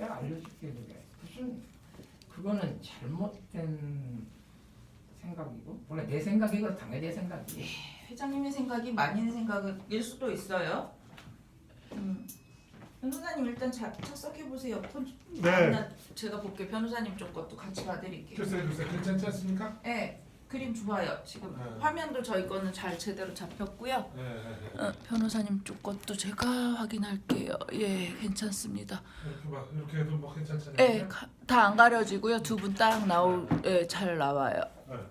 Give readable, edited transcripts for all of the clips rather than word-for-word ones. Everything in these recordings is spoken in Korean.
내가 알려줄게 그게 무슨 그거는 잘못된 생각이고 원래 내 생각이고 당연히 내 생각이고 회장님의 생각이 많이는 생각일 수도 있어요. 변호사님 일단 착석해 보세요. 네. 제가 볼게. 변호사님 쪽 것도 같이 봐드릴게요. 주세요. 괜찮지 않습니까? 네, 그림 좋아요. 지금 네. 화면도 저희 거는 잘 제대로 잡혔고요. 네. 변호사님 쪽 것도 제가 확인할게요. 예, 괜찮습니다. 이렇게 해도 뭐 괜찮잖아요. 예, 다 안 가려지고요. 두 분 딱 예, 잘 나와요.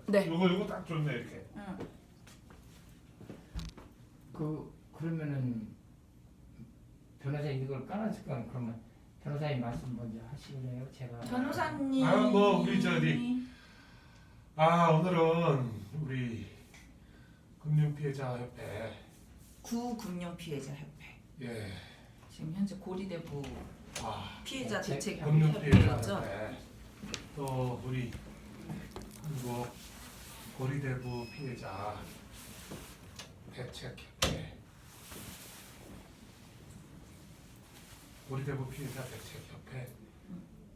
네. 이거 딱 좋네 이렇게. 그러면은 변호사님 이걸 깔아줄 거는 그러면 변호사님 말씀 먼저 하시래요. 제가 변호사님. 우리 오늘은 우리 금융피해자협회 구금융피해자협회. 예. 지금 현재 고리대부 피해자 대책협회죠. 금융피해자협회 또 우리 한국 고리대부 피해자 대책협회 고리대부 피해자 대책협회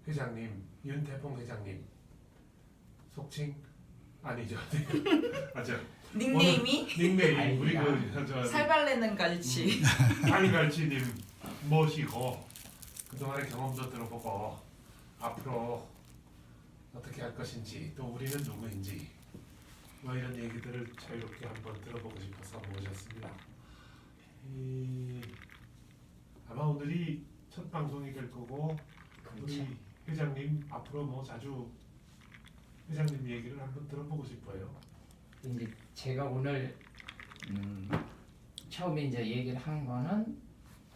회장님 윤태봉 회장님 속칭 아니죠? 맞아. 닉네임이 닉네임 우리 살발내는 갈치. 살갈치님 모시고 그동안의 경험도 들어보고 앞으로 어떻게 할 것인지 또 우리는 누구인지 뭐 이런 얘기들을 자유롭게 한번 들어보고 싶어서 모셨습니다. 아마 오늘이 첫 방송이 될 거고 우리 회장님 앞으로 뭐 자주 회장님 얘기를 한번 들어보고 싶어요. 이제 제가 오늘 처음에 이제 얘기를 한 거는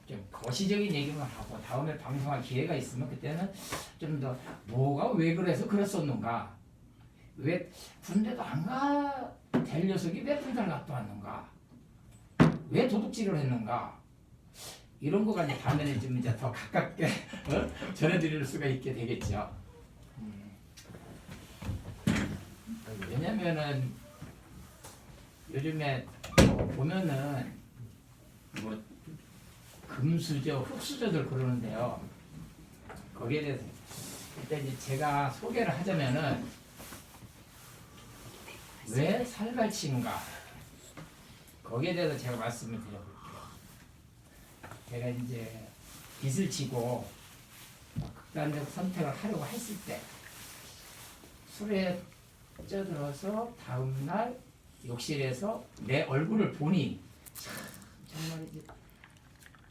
좀 거시적인 얘기만 하고 다음에 방송할 기회가 있으면 그때는 좀 더 뭐가 왜 그래서 그랬었는가, 왜 군대도 안 가 될 녀석이 왜 군대를 갔다 왔는가, 왜 도둑질을 했는가, 이런 거가 이제 다음에는 좀 이제 더 가깝게 전해드릴 수가 있게 되겠죠. 왜냐면은 요즘에 보면은 뭐 금수저, 흑수저들 그러는데요. 거기에 대해서 일단 이제 제가 소개를 하자면은 왜 살갈치인가 거기에 대해서 제가 말씀을 드려볼게요. 제가 이제 빚을 지고 극단적 선택을 하려고 했을 때 술에 쪄들어서 다음날 욕실에서 내 얼굴을 보니 정말이지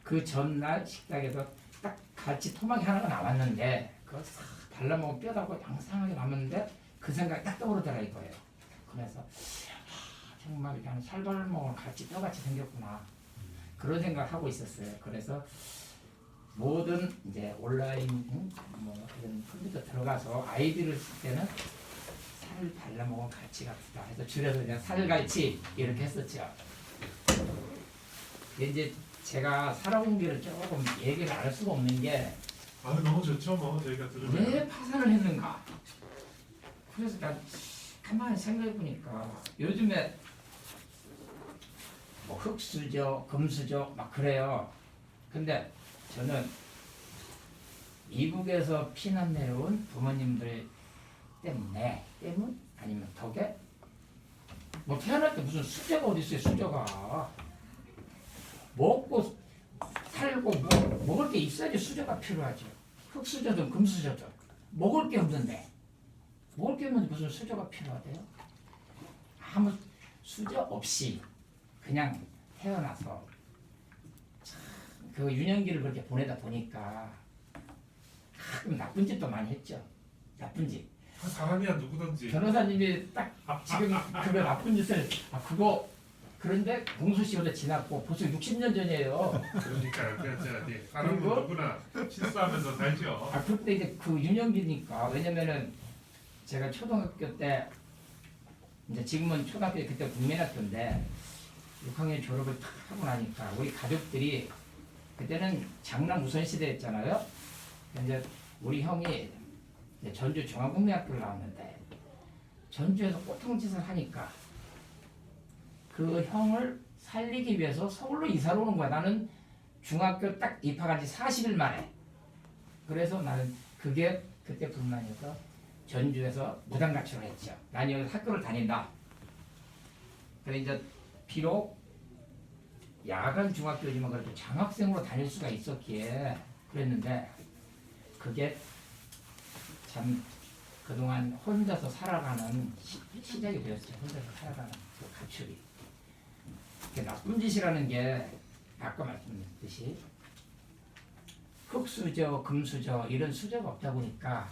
그 전날 식탁에서 딱 갈치 토막이 하나가 나왔는데 그거 싹 발라먹은 뼈다고 양상하게 남았는데 그 생각이 딱 떠오르더라 이거예요. 그래서 정말 그냥 살발먹은 갈치 뼈같이 생겼구나 그런 생각을 하고 있었어요. 그래서 모든 이제 온라인 뭐 이런 컴퓨터 들어가서 아이디를 쓸 때는 살 발라먹은 갈치 같다 해서 줄여서 그냥 살갈치 이렇게 했었죠. 이제 제가 살아온 길을 조금 얘기를 안 할 수가 없는 게 너무 좋죠. 뭐 저희가 들으면 왜 파산을 했는가. 그래서 난 가만히 생각해 보니까 요즘에 뭐 흑수저, 금수저 막 그래요. 근데 저는 미국에서 피난 내려온 부모님들 때문 아니면 덕에 뭐 태어날 때 무슨 수저가 어디 있어요. 수저가 먹고 살고 먹을 게 있어야지 수저가 필요하죠. 흑수저든 금수저든 먹을 게 없는데 무슨 수저가 필요하대요. 아무 수저 없이 그냥 태어나서 그 유년기를 그렇게 보내다 보니까 가끔 나쁜 짓도 많이 했죠. 나쁜 짓. 사람이야 누구든지. 변호사님이 딱 지금 그거 나쁜 짓을 그런데 공소시효도 지났고 벌써 60년 전이에요. 그러니까요. 사람은 그리고? 누구나 실수하면서 살죠. 그때 이제 그 유년기니까 왜냐면은 제가 초등학교 때 이제 지금은 초등학교 그때 국민학교인데 6학년 졸업을 딱 하고 나니까 우리 가족들이 그때는 장남 우선 시대였잖아요. 이제 우리 형이 이제 전주 중앙국민학교를 나왔는데 전주에서 꼬통짓을 하니까 그 형을 살리기 위해서 서울로 이사를 오는 거야. 나는 중학교 딱 입학한 지 40일 만에 그래서 나는 그게 그때 불만이어서 전주에서 무단 가출을 했죠. 난 여기 학교를 다닌다. 그래 이제 비록 야간 중학교지만 그래도 장학생으로 다닐 수가 있었기에 그랬는데 그게 참 그동안 혼자서 살아가는 시작이 되었죠. 혼자서 살아가는 그 가출이. 그 나쁜 짓이라는 게 아까 말씀드렸듯이 흙수저, 금수저 이런 수저가 없다 보니까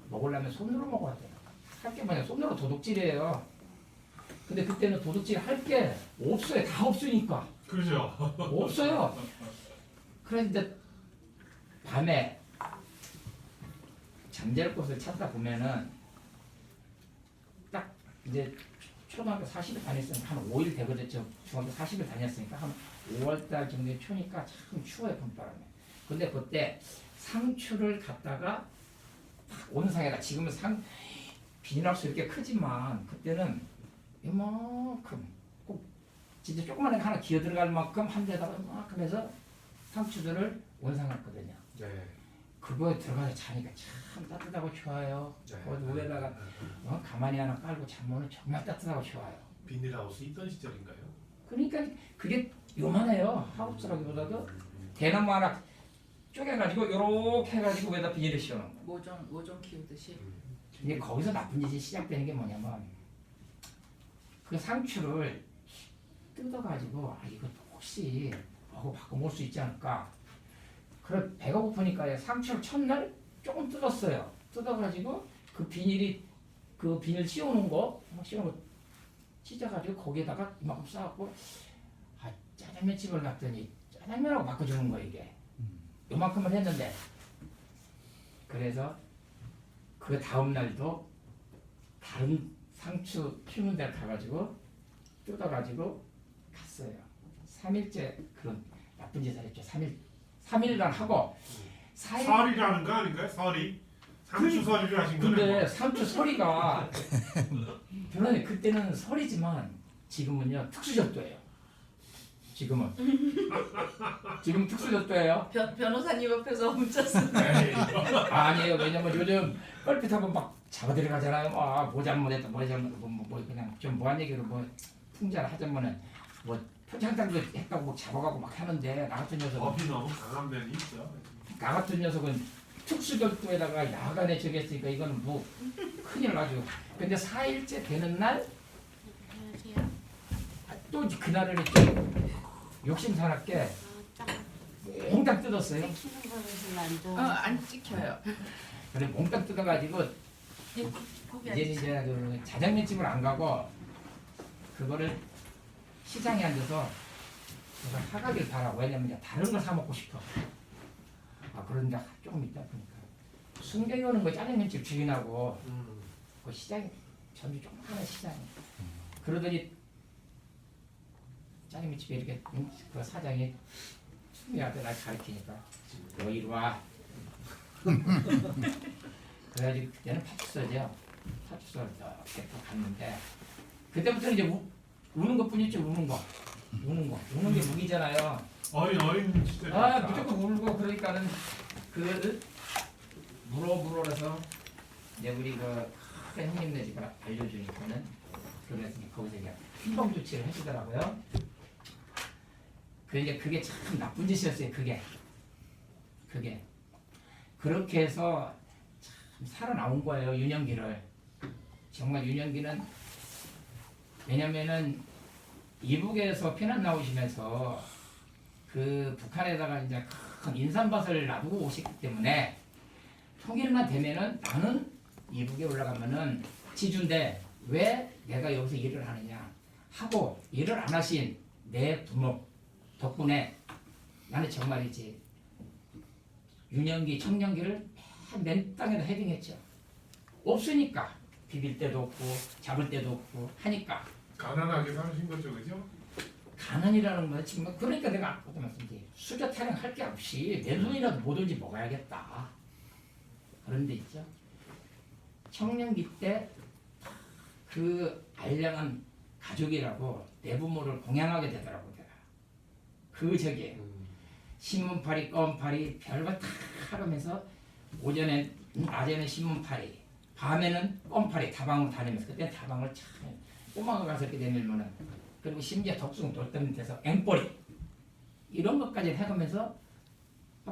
먹으려면 손으로 먹어야 돼요. 할 게 뭐냐 손으로 도둑질이에요. 근데 그때는 도둑질 할 게 없어요. 다 없으니까. 그렇죠. 없어요. 그래서 이제 밤에 잠잘 곳을 찾다 보면은 딱 이제 초등학교 40일 다녔으니까 한 5일 되거든요. 중학교 40일 다녔으니까 한 5월달 정도에 추우니까 참 추워요 봄바람에. 근데 그때 상추를 갖다가 온상에다 지금은 비닐하우스 이렇게 크지만 그때는 이만큼 꼭 진짜 조그만 애가 하나 기어 들어갈 만큼 한 데다가 이만큼 해서 상추들을 온상했거든요. 네. 그거에 들어가서 자니까 참 따뜻하고 좋아요. 네. 그 위에다가 가만히 하나 깔고 자면은 정말 따뜻하고 좋아요. 비닐하우스 있던 시절인가요? 그러니까 그게 요만해요. 하우스라기보다도 대나무 하나 쪼개가지고 요렇게 해가지고 위에다 비닐을 씌워놓은 거예요. 모종 키우듯이. 근데 거기서 나쁜 짓이 시작되는 게 뭐냐면 그 상추를 뜯어가지고 이거 혹시 바꿔 먹을 수 있지 않을까. 그래 배가 고프니까 상추를 첫날 조금 뜯었어요. 뜯어가지고 그 비닐 씌워놓은 거 찢어가지고 거기에다가 이만큼 싸갖고 짜장면집을 갔더니 짜장면하고 바꿔주는 거 이게 요만큼을 했는데 그래서 그 다음 날도 다른 상추 키우는 데 가가지고 뜯어가지고 갔어요. 3일째 그런 나쁜 짓을 했죠. 3일간 하고 4일 설이라는 거 아닌가요? 설이? 상추설이를 하신 거네. 근데 뭐. 상추 서리가 별로네. 그때는 설이지만 지금은요 특수절도예요. 지금 특수절도예요. 변호사님 옆에서 훔쳤어요. 아니에요. 왜냐면 요즘 뻘핏하고 막 잡아들어가잖아요. 뭐 잘못했다, 뭐 그냥 좀 뭐한 얘기로 뭐 풍자를 하자면은 뭐 표창장도 했다고 뭐 잡아가고 막 하는데 나 같은 녀석은 법이 너무 강한 면이 있죠. 나 같은 녀석은 특수절도에다가 야간에 저기 했으니까 이거는 뭐 큰일 나죠. 근데 4일째 되는 날 또 그날은 욕심사납게 몽땅 뜯었어요. 안 찍혀요. 그래 몽땅 뜯어가지고 이제 그 자장면집을 안 가고 그거를 시장에 앉아서 그걸 사가길 바라. 왜냐면 이제 다른 걸 사 먹고 싶어. 그런데 조금 있다 보니까 순경이 오는 거 짜장면집 주인하고 그 시장이 전주 조그마한 시장이 그러더니 짜장면집에 이렇게 그 사장이 순경이한테 날 가르치니까 너 이리 와. 그래가지고 그때는 파출소죠. 파출소를 이렇게 갔는데 그때부터는 이제 우는 것뿐이죠. 우는 게 무기잖아요. 어린 시절. 무조건 울고 그러니까는 그 물어서 이제 우리 그 큰 형님네 집에 알려주니까는 그래서 거기서 이제 피방 조치를 해주더라고요. 그게 참 나쁜 짓이었어요. 그게 그렇게 해서 참 살아나온 거예요. 유년기를. 정말 유년기는 왜냐면은 이북에서 피난 나오시면서 그 북한에다가 이제 큰 인삼밭을 놔두고 오시기 때문에 통일만 되면은 나는 이북에 올라가면은 지주인데 왜 내가 여기서 일을 하느냐 하고 일을 안 하신 내 부모 덕분에 나는 정말이지 유년기 청년기를 맨 땅에다 헤딩했죠. 없으니까 비빌 데도 없고 잡을 데도 없고 하니까 가난하게 사신 거죠, 그죠? 가난이라는 건 지금 그러니까 내가 아까도 말씀드린 수저 타령 할 게 없이 내 돈이라도 뭐든지 먹어야겠다 그런 데 있죠. 청년기 때 그 알량한 가족이라고 내 부모를 공양하게 되더라고 내가. 그 저기 신문팔이, 껌팔이 별거 다 하면서 낮에는 신문팔이, 밤에는 껌팔이 다방으로 다니면서 그때 다방을 참 꼬마가 가서 이렇게 내밀면은 그리고 심지어 덕숭 돌덩이 돼서 앵꼬리 이런 것까지 해가면서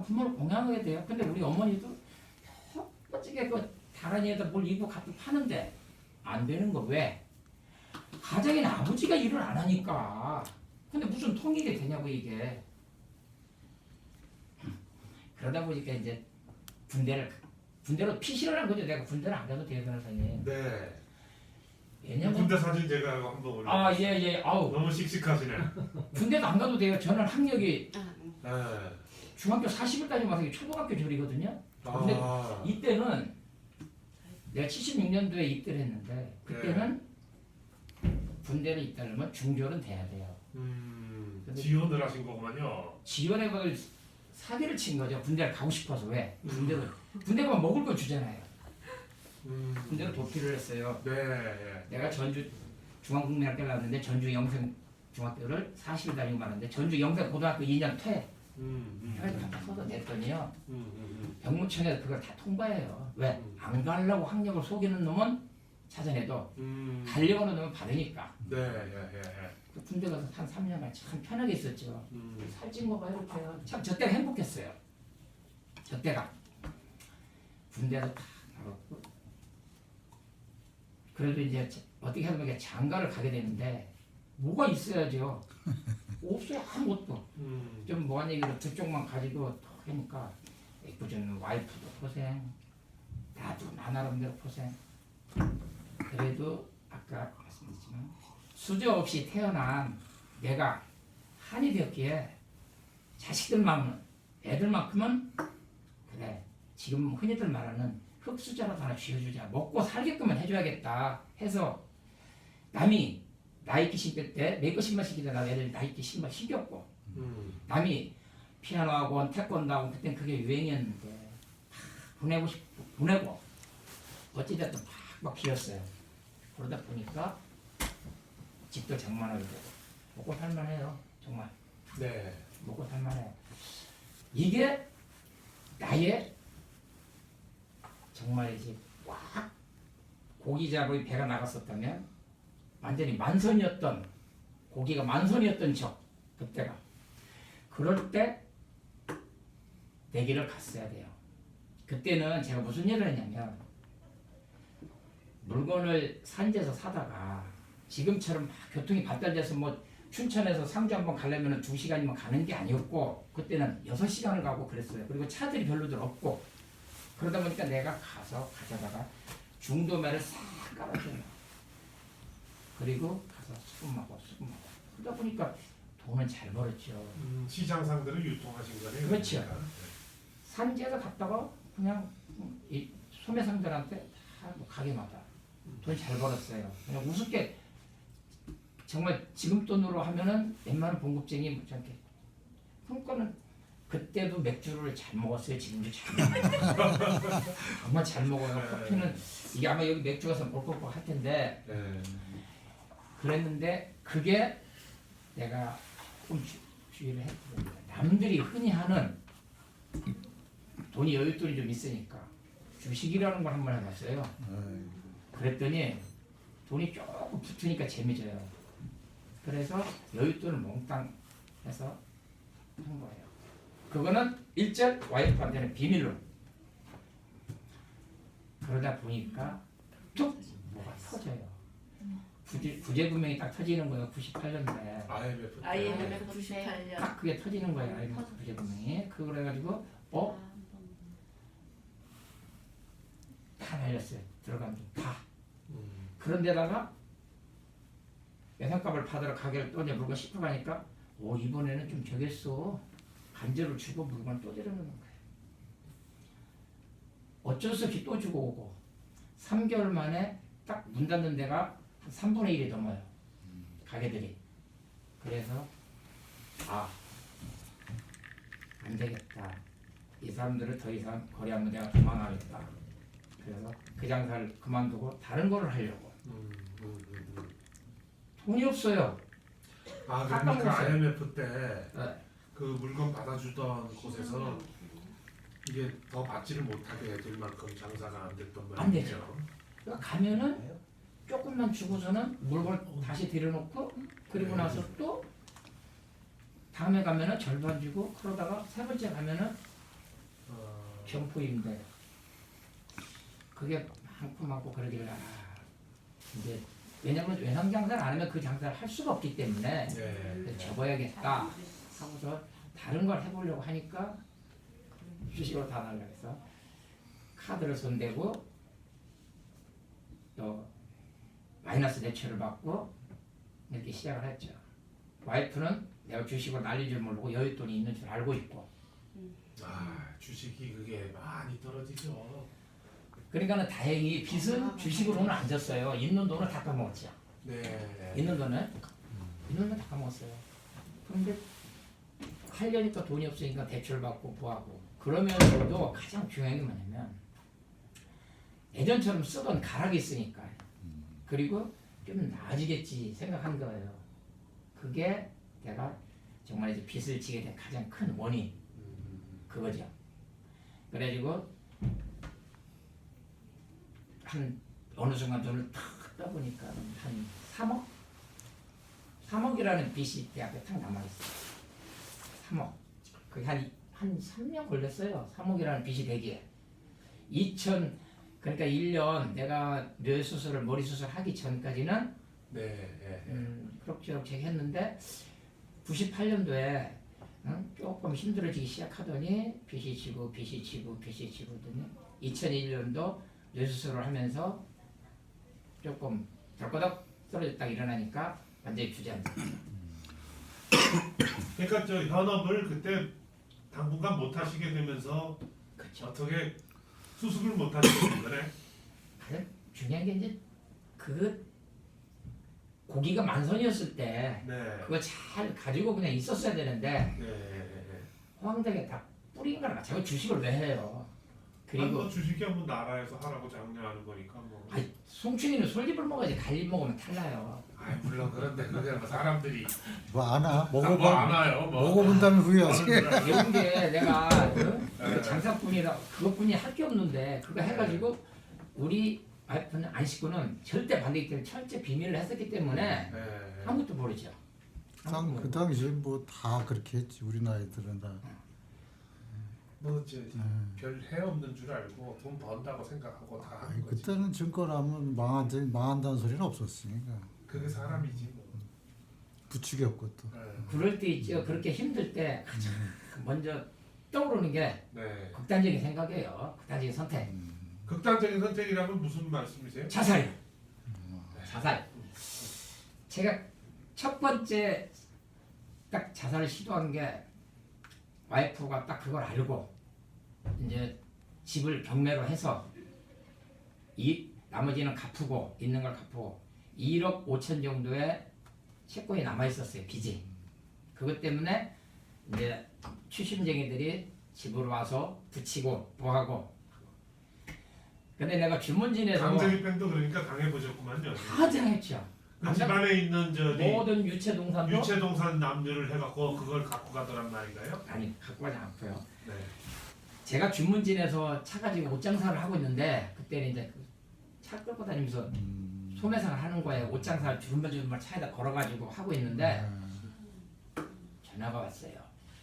부모를 공양하게 돼요. 근데 우리 어머니도 멋지게 그 다란이에다 뭘 입고 갖다 파는데 안 되는 거 왜? 가정에는 아버지가 일을 안 하니까. 근데 무슨 통일이 되냐고 이게. 그러다 보니까 이제 군대로 피신을 한 거죠. 내가 군대를 안 가도 돼요, 변호사님. 네. 왜냐면 군대 사진 제가 한번 올려. 예. 아우 너무 씩씩하시네. 군대도 안 가도 돼요. 저는 학력이 네. 중학교 40일까지 와서 초등학교 졸이거든요. 근데 아. 이때는 내가 76년도에 입대를 했는데 그때는 군대를 입대하려면 중졸은 돼야 돼요. 지원을 하신 거구만요. 지원에 그걸 사기를 친 거죠. 군대를 가고 싶어서 왜? 군대 가면 먹을 거 주잖아요. 군대로 도피를 했어요. 네. 내가 전주 중앙국민학교를 나왔는데 전주 영생 중학교를 40일 다니고 말았는데 전주 영생 고등학교 2년 퇴. 다 서서 냈더니요. 병무청에서 그걸 다 통과해요. 왜? 안 가려고 학력을 속이는 놈은 찾아내도 가려고 하는 놈은 받으니까. 네. 그 군대 가서 한 3년간 참 편하게 있었죠. 살찐 거 봐 이렇게요. 참 저 때가 행복했어요. 저 때가. 군대에서 다 나갔고. 그래도 이제 어떻게 하다 보니까 장가를 가게 되는데 뭐가 있어야죠. 없어요 아무것도. 좀 뭐한 얘기를 두 쪽만 가지고 더 하니까 애꿎은 와이프도 고생, 나도 나 나름대로 고생. 그래도 아까 말씀드렸지만 수저 없이 태어난 내가 한이 되었기에 자식들만은 애들만큼은 그래 지금 흔히들 말하는 흙수저라도 하나 쥐어주자 먹고 살게끔은 해줘야겠다 해서 남이 나이키 신발 때 메이커 신발 신기다 나 애들 나이키 신발 신겼고 남이 피아노 학원 태권도 학원 그땐 그게 유행이었는데 보내고 어찌됐든 막 비었어요. 그러다 보니까 집도 장만하게 되고 먹고 살만해요. 정말 네. 먹고 살만해요. 이게 나의 정말이지 꽉 고기 잡의 배가 나갔었다면 완전히 만선이었던 고기가 만선이었던 적 그때가 그럴 때 내 길을 갔어야 돼요. 그때는 제가 무슨 일을 했냐면 물건을 산지에서 사다가 지금처럼 막 교통이 발달돼서 뭐 춘천에서 상주 한번 가려면 2시간이면 가는 게 아니었고 그때는 6시간을 가고 그랬어요. 그리고 차들이 별로들 없고 그러다 보니까 내가 가져다가 중도매를 싹 깔아줘요. 그리고 가서 수금하고 그러다 보니까 돈은 잘 벌었죠. 시장 상대로 유통하신 거네요. 그렇죠. 그러니까. 산지에서 갔다가 그냥 이 소매상들한테 다뭐 가게마다 돈 잘 벌었어요. 그냥 우습게 정말 지금 돈으로 하면은 웬만한 봉급쟁이 못 참게. 그러니까는 그때도 맥주를 잘 먹었어요. 지금도 잘 먹어요. 정말 잘 먹어요. 커피는 이게 아마 여기 맥주 가서 볼컥볼컥 할 텐데 그랬는데 그게 내가 조금 주의를 했거든요. 남들이 흔히 하는 돈이 여윳돈이 좀 있으니까 주식이라는 걸 한번 해봤어요. 그랬더니 돈이 조금 붙으니까 재미져요. 그래서 여윳돈을 몽땅 해서 한 거예요. 그거는 일절 와이프한테는 비밀로. 그러다 보니까 툭 뭐가 터져요. 구제금융이 딱 터지는 거예요. 98년도에. IMF 98년. 딱 그게 터지는 거예요. IMF 구제금융이. 그래가지고 다 날렸어요. 들어간 돈 다. 그런데다가 예상값을 받으러 가게를 또 이제 물건 싣고 가니까 이번에는 좀 저겠어. 간절을 주고 물건을 또 데려오는 거예요. 어쩔 수 없이 또 주고 오고 3개월 만에 딱 문 닫는 데가 한 3분의 1이 넘어요. 가게들이. 그래서 안 되겠다. 이 사람들을 더 이상 거래하면 내가 도망가겠다. 그래서 그 장사를 그만두고 다른 거를 하려고. 돈이 없어요. 그러니까 IMF 때 그 그 물건 받아주던 곳에서 이게 더 받지를 못하게 될 만큼 장사가 안 됐던 말이죠. 안 되죠. 그러니까 가면은 조금만 주고서는 물건 다시 들여놓고 그리고 나서 또 다음에 가면은 절반 주고 그러다가 세 번째 가면은 경포인데 그게 많고 그러길래 이제 왜냐면 외상 장사를 안 하면 그 장사를 할 수가 없기 때문에 네. 접어야겠다 하고서 다른 걸 해보려고 하니까 주식으로 다 날라 해서 카드를 손대고 또 마이너스 대출을 받고 이렇게 시작을 했죠. 와이프는 내가 주식을 날릴 줄 모르고 여윳돈이 있는 줄 알고 있고 아 주식이 그게 많이 떨어지죠. 그러니까는 다행히 빚은 주식으로는 안 졌어요. 있는 돈을 다 까먹었죠. 네. 있는 돈은 다 까먹었어요. 그런데 하려니까 돈이 없으니까 대출 받고 뭐하고 그러면서도 가장 중요한 게 뭐냐면 예전처럼 쓰던 가락이 있으니까 그리고 좀 나아지겠지 생각한 거예요. 그게 내가 정말 이제 빚을 지게 된 가장 큰 원인 그거죠. 그래가지고 한 어느 순간 돈을 탁 떠보니까 한 3억? 3억이라는 빚이 내 앞에 탁 남아있어요. 3억. 그게 한 3년 걸렸어요. 3억이라는 빚이 되기에. 그러니까 1년 내가 뇌 수술을 머리 수술하기 전까지는 그럭저럭 했는데 98년도에 조금 힘들어지기 시작하더니 빚이 지고 더니 2001년도 뇌 수술을 하면서 조금 덜거덕 떨어졌다 일어나니까 완전히 주저앉았죠. 그러니까 저 현업을 그때 당분간 못 하시게 되면서 그렇죠. 어떻게 수습을 못 하시게 된 거네. 가장 중요한 게 이제 그 고기가 만선이었을 때 네. 그거 잘 가지고 그냥 있었어야 되는데 네. 호황되게 다 뿌린 거라 제가 주식을 왜 해요? 그리고 그리고 주식이 한번 나라에서 하라고 장려하는 거니까 뭐. 아니, 송춘이는 솔잎을 먹어야지 갈잎 먹으면 탈나요. 아 물론 그런데 그게 뭐 사람들이 뭐 아나 뭐 먹어봐 안 와요. 뭐. 먹어본 다음에 후회하지. 이런 게 내가 그 장사꾼이라 그것뿐이 할 게 없는데 그거 해가지고 우리 와이프는 안 식구는 절대 반대기 때문에 철제 비밀을 했었기 때문에 네. 아무것도 모르죠. 그 당시에 뭐 다 그렇게 했지 우리 나이들은 다. 별 해 없는 줄 알고 돈 번다고 생각하고 다 하는 아니, 거지. 그때는 증권하면 망한다는 소리는 없었으니까 그게 사람이지 뭐. 부추겼고 또. 그럴 때 있죠. 그렇게 힘들 때 가장 먼저 떠오르는 게 네. 극단적인 생각이에요. 극단적인 선택. 극단적인 선택이라면 무슨 말씀이세요? 자살이요. 자살. 제가 첫 번째 딱 자살을 시도한 게 와이프가 딱 그걸 알고 이제 집을 경매로 해서 나머지는 갚고 있는 걸 갚고 1억 5천 정도의 채권이 남아 있었어요. 빚이. 그것 때문에 이제 추심쟁이들이 집으로 와서 붙이고 뭐하고. 근데 내가 주문진에서 강제입행도 그러니까 당해보셨구만요. 다 당했죠. 그 집안에 있는 모든 유채동산도 유채동산 남녀를 해갖고 그걸 갖고 가더란 말인가요? 아니 갖고 가지 않고요. 네. 제가 주문진에서 차 가지고 옷장사를 하고 있는데 그때는 이제 차 끌고 다니면서 소매상을 하는 거예요. 옷장사를 주름발 차에다 걸어가지고 하고 있는데 전화가 왔어요.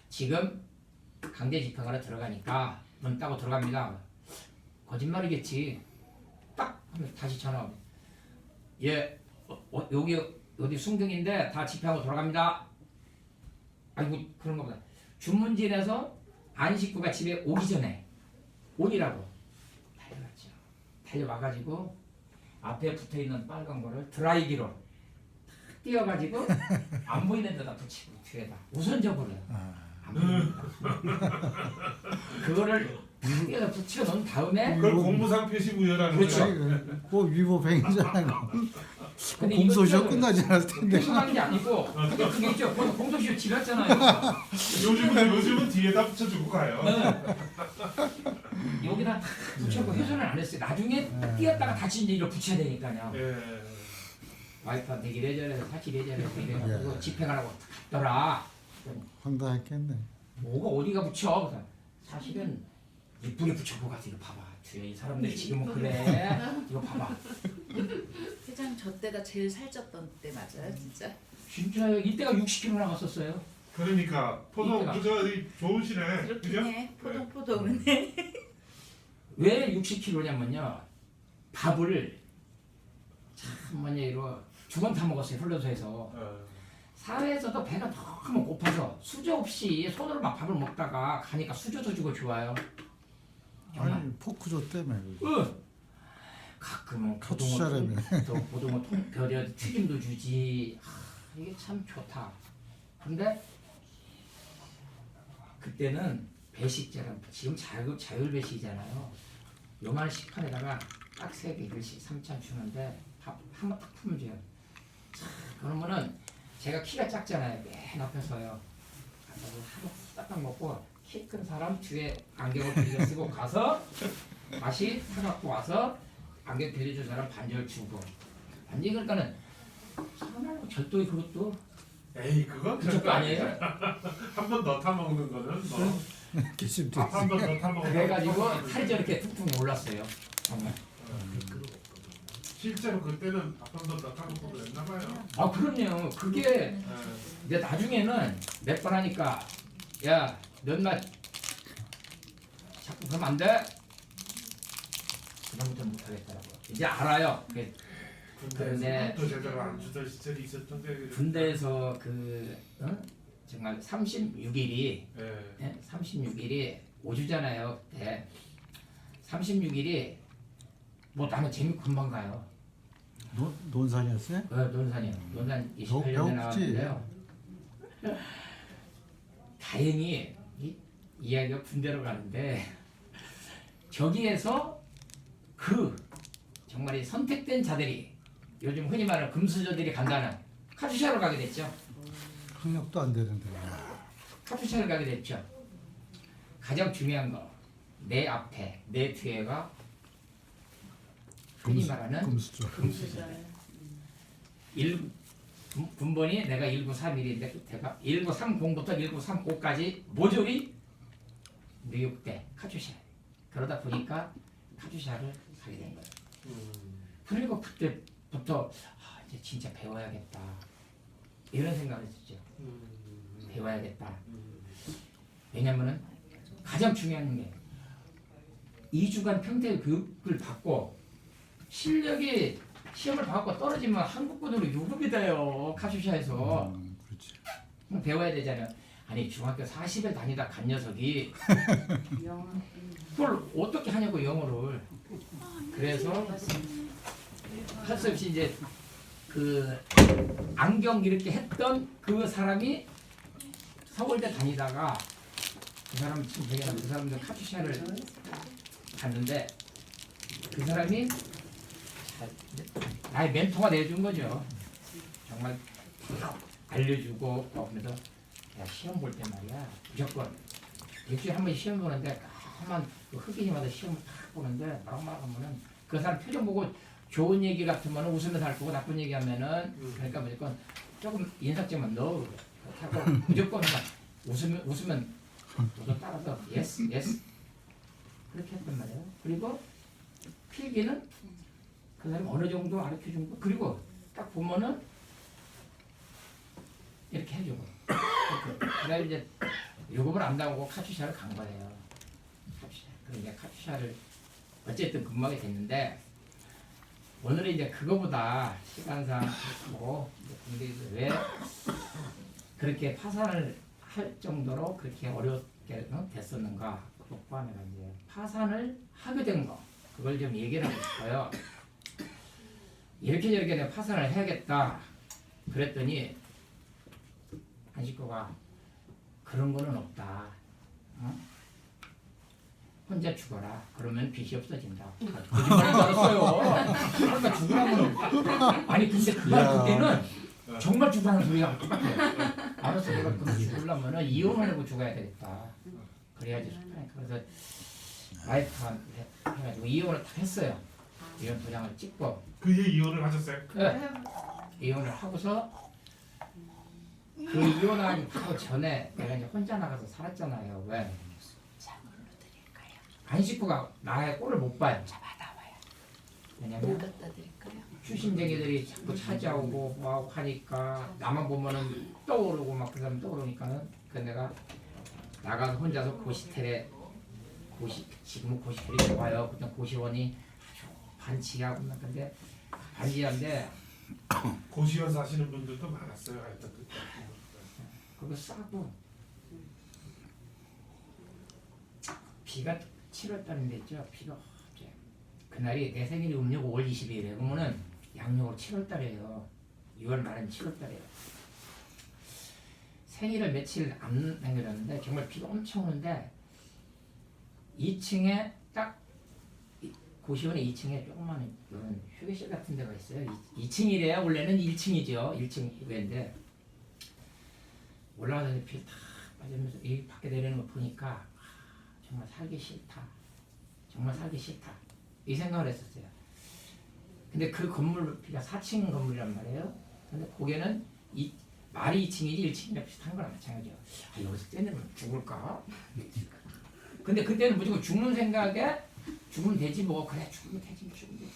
지금 강제 집행하러 들어가니까 문 따고 들어갑니다. 거짓말이겠지. 딱 하면 다시 전화 오면 예 여기 어디 순경인데 다 집행하고 돌아갑니다. 아이고 그런 거보다 주문진에서 안식구가 집에 오기 전에 오니라고 달려갔죠. 달려와가지고 앞에 붙어있는 빨간 거를 드라이기로 탁 띄어가지고 안 보이는 데다 붙이고 뒤에다 우선적으로 안 보이는 그거를 탁 띄어서 붙여놓은 다음에 그걸 공무상 표시무효라는 그렇죠. 거죠. 그 위법행위잖아요. 근데 공소시효 이것도 끝나지 않을 텐데. 표시하는 게 아니고 근데 그게 있죠. 그건 공소시효 지났잖아요. 요즘은 뒤에다 붙여주고 가요. 여기다 탁 붙여고 훼손을 안 했어요. 나중에 띄었다가 다시 이제 이걸 붙여야 되니까요. 예. 와이프한테 이래저래 사실 이래저래 이래가지고 예. 집행하라고 갔더라. 그랬더니 황당했겠네. 뭐가 어디가 붙여? 그래서 사실은 이쁘게 붙여보고 가서 이거 봐봐. 주위에 이 사람들이 지금은 그래. 이거 봐봐. 회장 저 때가 제일 살쪘던 때 맞아요, 진짜? 진짜 이때가 60kg 나갔었어요. 그러니까 포동 이때가. 그저 좋으시네. 그죠? 그렇긴 해. 포동포동은. 왜 60kg냐면요. 밥을 참 뭐냐 이러 2번 타 먹었어요. 훈련소에서. 어. 사회에서도 배가 너무 고파서 수저 없이 손으로 막 밥을 먹다가 가니까 수저도 주고 좋아요. 정말. 아니 포크조 때문에. 가끔은 카투샤라며. 고등어 통벼려 튀김도 주지. 이게 참 좋다. 근데 그때는 배식제가 지금 자율 배식이잖아요. 요만 식판에다가 딱 3개 1씩 3찬 주는데 밥 한번 딱 풀면 돼요. 그러면은 제가 키가 작잖아요. 맨 앞에서요. 가서 하루 싹딱 먹고 키 큰 사람 뒤에 안경을 빌려 쓰고 가서 다시 사갖고 와서 안경 빌려준 사람 반절 주고. 완전히 그러니까는 사람하고 절도의 그것도 에이 그건 그것도 아니에요. 한 번 더 타먹는 거는 뭐 기침 밥 한 번 더 타먹는 그래가지고 살이 저렇게 툭툭 올랐어요. 정말. 실제로 그때는 밥 한 번 더 타먹고 그랬나 봐요. 아 그럼요. 그게 네. 이제 나중에는 몇 번 하니까 야 몇맛 자꾸 그러면 안 돼. 그다음부터 못하겠더라고요. 이제 알아요. 그런데 또 제대로 안 주던 시절이 있었던데. 군대에서 정말 36일이 예. 36일이 5주잖아요. 그때 36일이 뭐 나는 재밌고 금방 가요. 논산이었어요? 논산이요. 논산 28년에 배고프지. 나왔는데요. 다행히 이 이야기가 군대로 가는데 저기에서 그 정말 이 선택된 자들이 요즘 흔히 말하는 금수저들이 간다는 카투샤로 가게 됐죠. 학력도 안 되는데. 카투샤를 가게 됐죠. 가장 중요한 거 내 앞에 내 뒤에가 흔히 말하는 금수저. 금수저. 군번이 내가 1931인데 그때가 1930부터 1939까지 모조리 뉴욕대 카투샤. 그러다 보니까 카투샤를 가게 된 거예요. 그리고 그때부터 이제 진짜 배워야겠다 이런 생각을 했었죠. 배워야겠다. 왜냐면은 가장 중요한 게 2주간 평택 교육을 받고 실력이 시험을 받고 떨어지면 한국군으로 유급이 돼요. 카투샤에서. 그렇지. 배워야 되잖아요. 아니 중학교 40일 다니다 간 녀석이 그걸 어떻게 하냐고 영어를. 그래서 할 수 없이 이제 그 안경 이렇게 했던 그 사람이 서울대 다니다가 그 사람 지금 되게 그 사람들 카투샤를 갔는데 그 사람이 나의 멘토가 돼준 거죠. 정말 알려주고 그러면서 야 시험 볼 때 말이야 무조건 일주일에 한 번씩 시험 보는데 가만 흑인이마다 시험을 탁 보는데 말하면은 그 사람 표정 보고 좋은 얘기 같으면 웃으면서 할 거고 나쁜 얘기 하면은 그러니까 무조건 조금 인사점만 넣어 하고 무조건 웃으면 너도 따라서 예스 그렇게 했단 말이에요. 그리고 필기는 그 사람 어느 정도 가르쳐 준 거. 그리고 딱 보면은 이렇게 해주고. 그래 이제 요금을 안 나오고 카투샤를 간 거예요. 카투샤. 그러니까 카투샤를 어쨌든 근무하게 됐는데 오늘은 이제 그거보다 시간상 뭐 근데 왜 그렇게 파산을 할 정도로 그렇게 어렵게 됐었는가 그것과 내가 이제 파산을 하게 된 거 그걸 좀 얘기를 하고 싶어요. 이렇게 저렇게 내가 파산을 해야겠다 그랬더니 한 식구가 그런 거는 없다. 혼자 죽어라. 그러면 빚이 없어진다. 거짓말인 줄 알았어요. 그러니까 죽으라면 아니 근데 그때는 정말 죽으라는 소리가 똑같아요. 알았어 내가 그거 죽으려면 이혼을 하고 죽어야 되겠다. 그래야지 속하니까. 그래서 와이프한테 해가지고 이혼을 다 했어요. 이혼 도장을 찍고 그게 이혼을 하셨어요? 네. 이혼을 하고서 그 이혼하기 바로 전에 내가 이제 혼자 나가서 살았잖아요. 왜? 안 식구가 나의 꼴을 못 봐요. 왜냐면 뭐 갖다 드릴까요? 추심쟁이들이 자꾸 찾아오고 뭐하고 하니까 나만 보면은 떠오르고 막 그 사람 떠오르니까는 그 내가 나가서 혼자서 고시텔에 지금은 고시텔이 좋아요. 그때 고시원이 아주 반지하고 막 근데 반지한데 고시원 사시는 분들도 많았어요. 하여튼 그거 싸고 비가 7월달인데 있죠. 비가 이제 그날이 내 생일이 음력 5월 20일이에요. 그러면은 양력으로 7월달이에요. 6월 말은 7월달이에요. 생일을 며칠 안 남겨놨는데 정말 비가 엄청 오는데 2층에 딱 고시원에 2층에 조그마한 이런 휴게실 같은 데가 있어요. 2층이래요. 원래는 1층이죠. 1층 휴게인데 올라가서 비 다 빠지면서 이 밖에 내리는 거 보니까 정말 살기 싫다. 정말 살기 싫다. 이 생각을 했었어요. 근데 그 건물 비가 4층 건물이란 말이에요. 근데 거기는 말이 2층이지 1층이랑 비슷한 거랑 마찬가지예요. 아, 여기서 떼내면 죽을까? 근데 그때는 무조건 죽는 생각에 죽으면 되지 뭐 그래 죽으면 되지 죽으면 되지.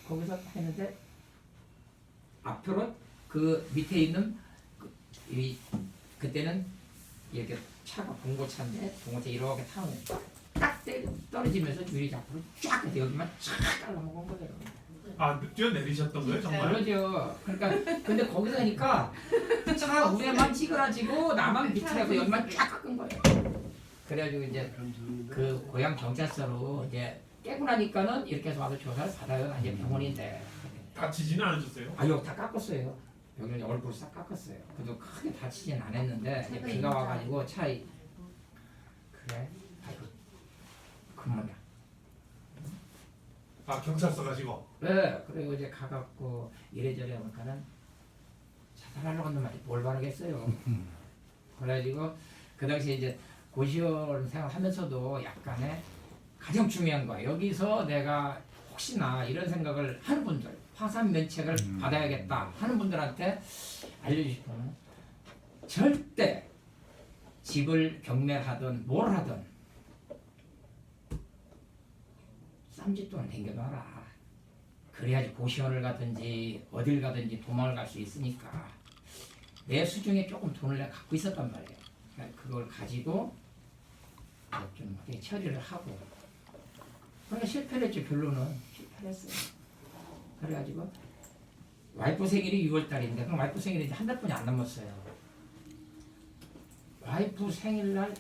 거기서 했는데 앞으로 그 밑에 있는 그때는 이렇게 차가 봉고차인데 봉고차 이렇게 타면 딱 떨어지면서 유리 앞으로 쫙 여기만 쫙 깔라먹은 거예요. 아 뛰어내리셨던 거예요 정말? 그러죠. 그러니까 근데 거기서 하니까 차 위에만 찌그러지고 나만 밑으로 여기만 쫙 깎은 거예요. 그래가지고 이제 그 고향 경찰서로 이제 깨고 나니까는 이렇게 해서 와서 조사를 받아요. 이제 병원인데. 다치지는 않으셨어요? 아 여기 다 깎았어요. 여기 얼굴 싹 깎았어요. 그래도 크게 다치진 않았는데 이제 비가 와가지고 차에 그래. 아이고 그만이야. 아 경찰서 가시고? 네, 그리고 이제 가갖고 이래저래 하니까는 자살하려고 한단 말이야. 뭘 바라겠어요. 그래가지고 그 당시에 이제 고시원 생활하면서도 약간의 가장 중요한 거야. 여기서 내가 혹시나 이런 생각을 하는 분들, 화산 면책을 받아야겠다 하는 분들한테 알려주시면 절대 집을 경매하든 뭘 하든 쌈짓돈을 남겨놔라. 그래야지 고시원을 가든지 어딜 가든지 도망을 갈 수 있으니까. 내 수중에 조금 돈을 내가 갖고 있었단 말이에요. 그러니까 그걸 가지고 좀 어떻게 처리를 하고. 그러니까 실패를 했죠. 결론은 실패를 했어요. 그래가지고 와이프 생일이 6월달인데 그럼 와이프 생일이 이제 한 달뿐이 안 남았어요. 와이프 생일날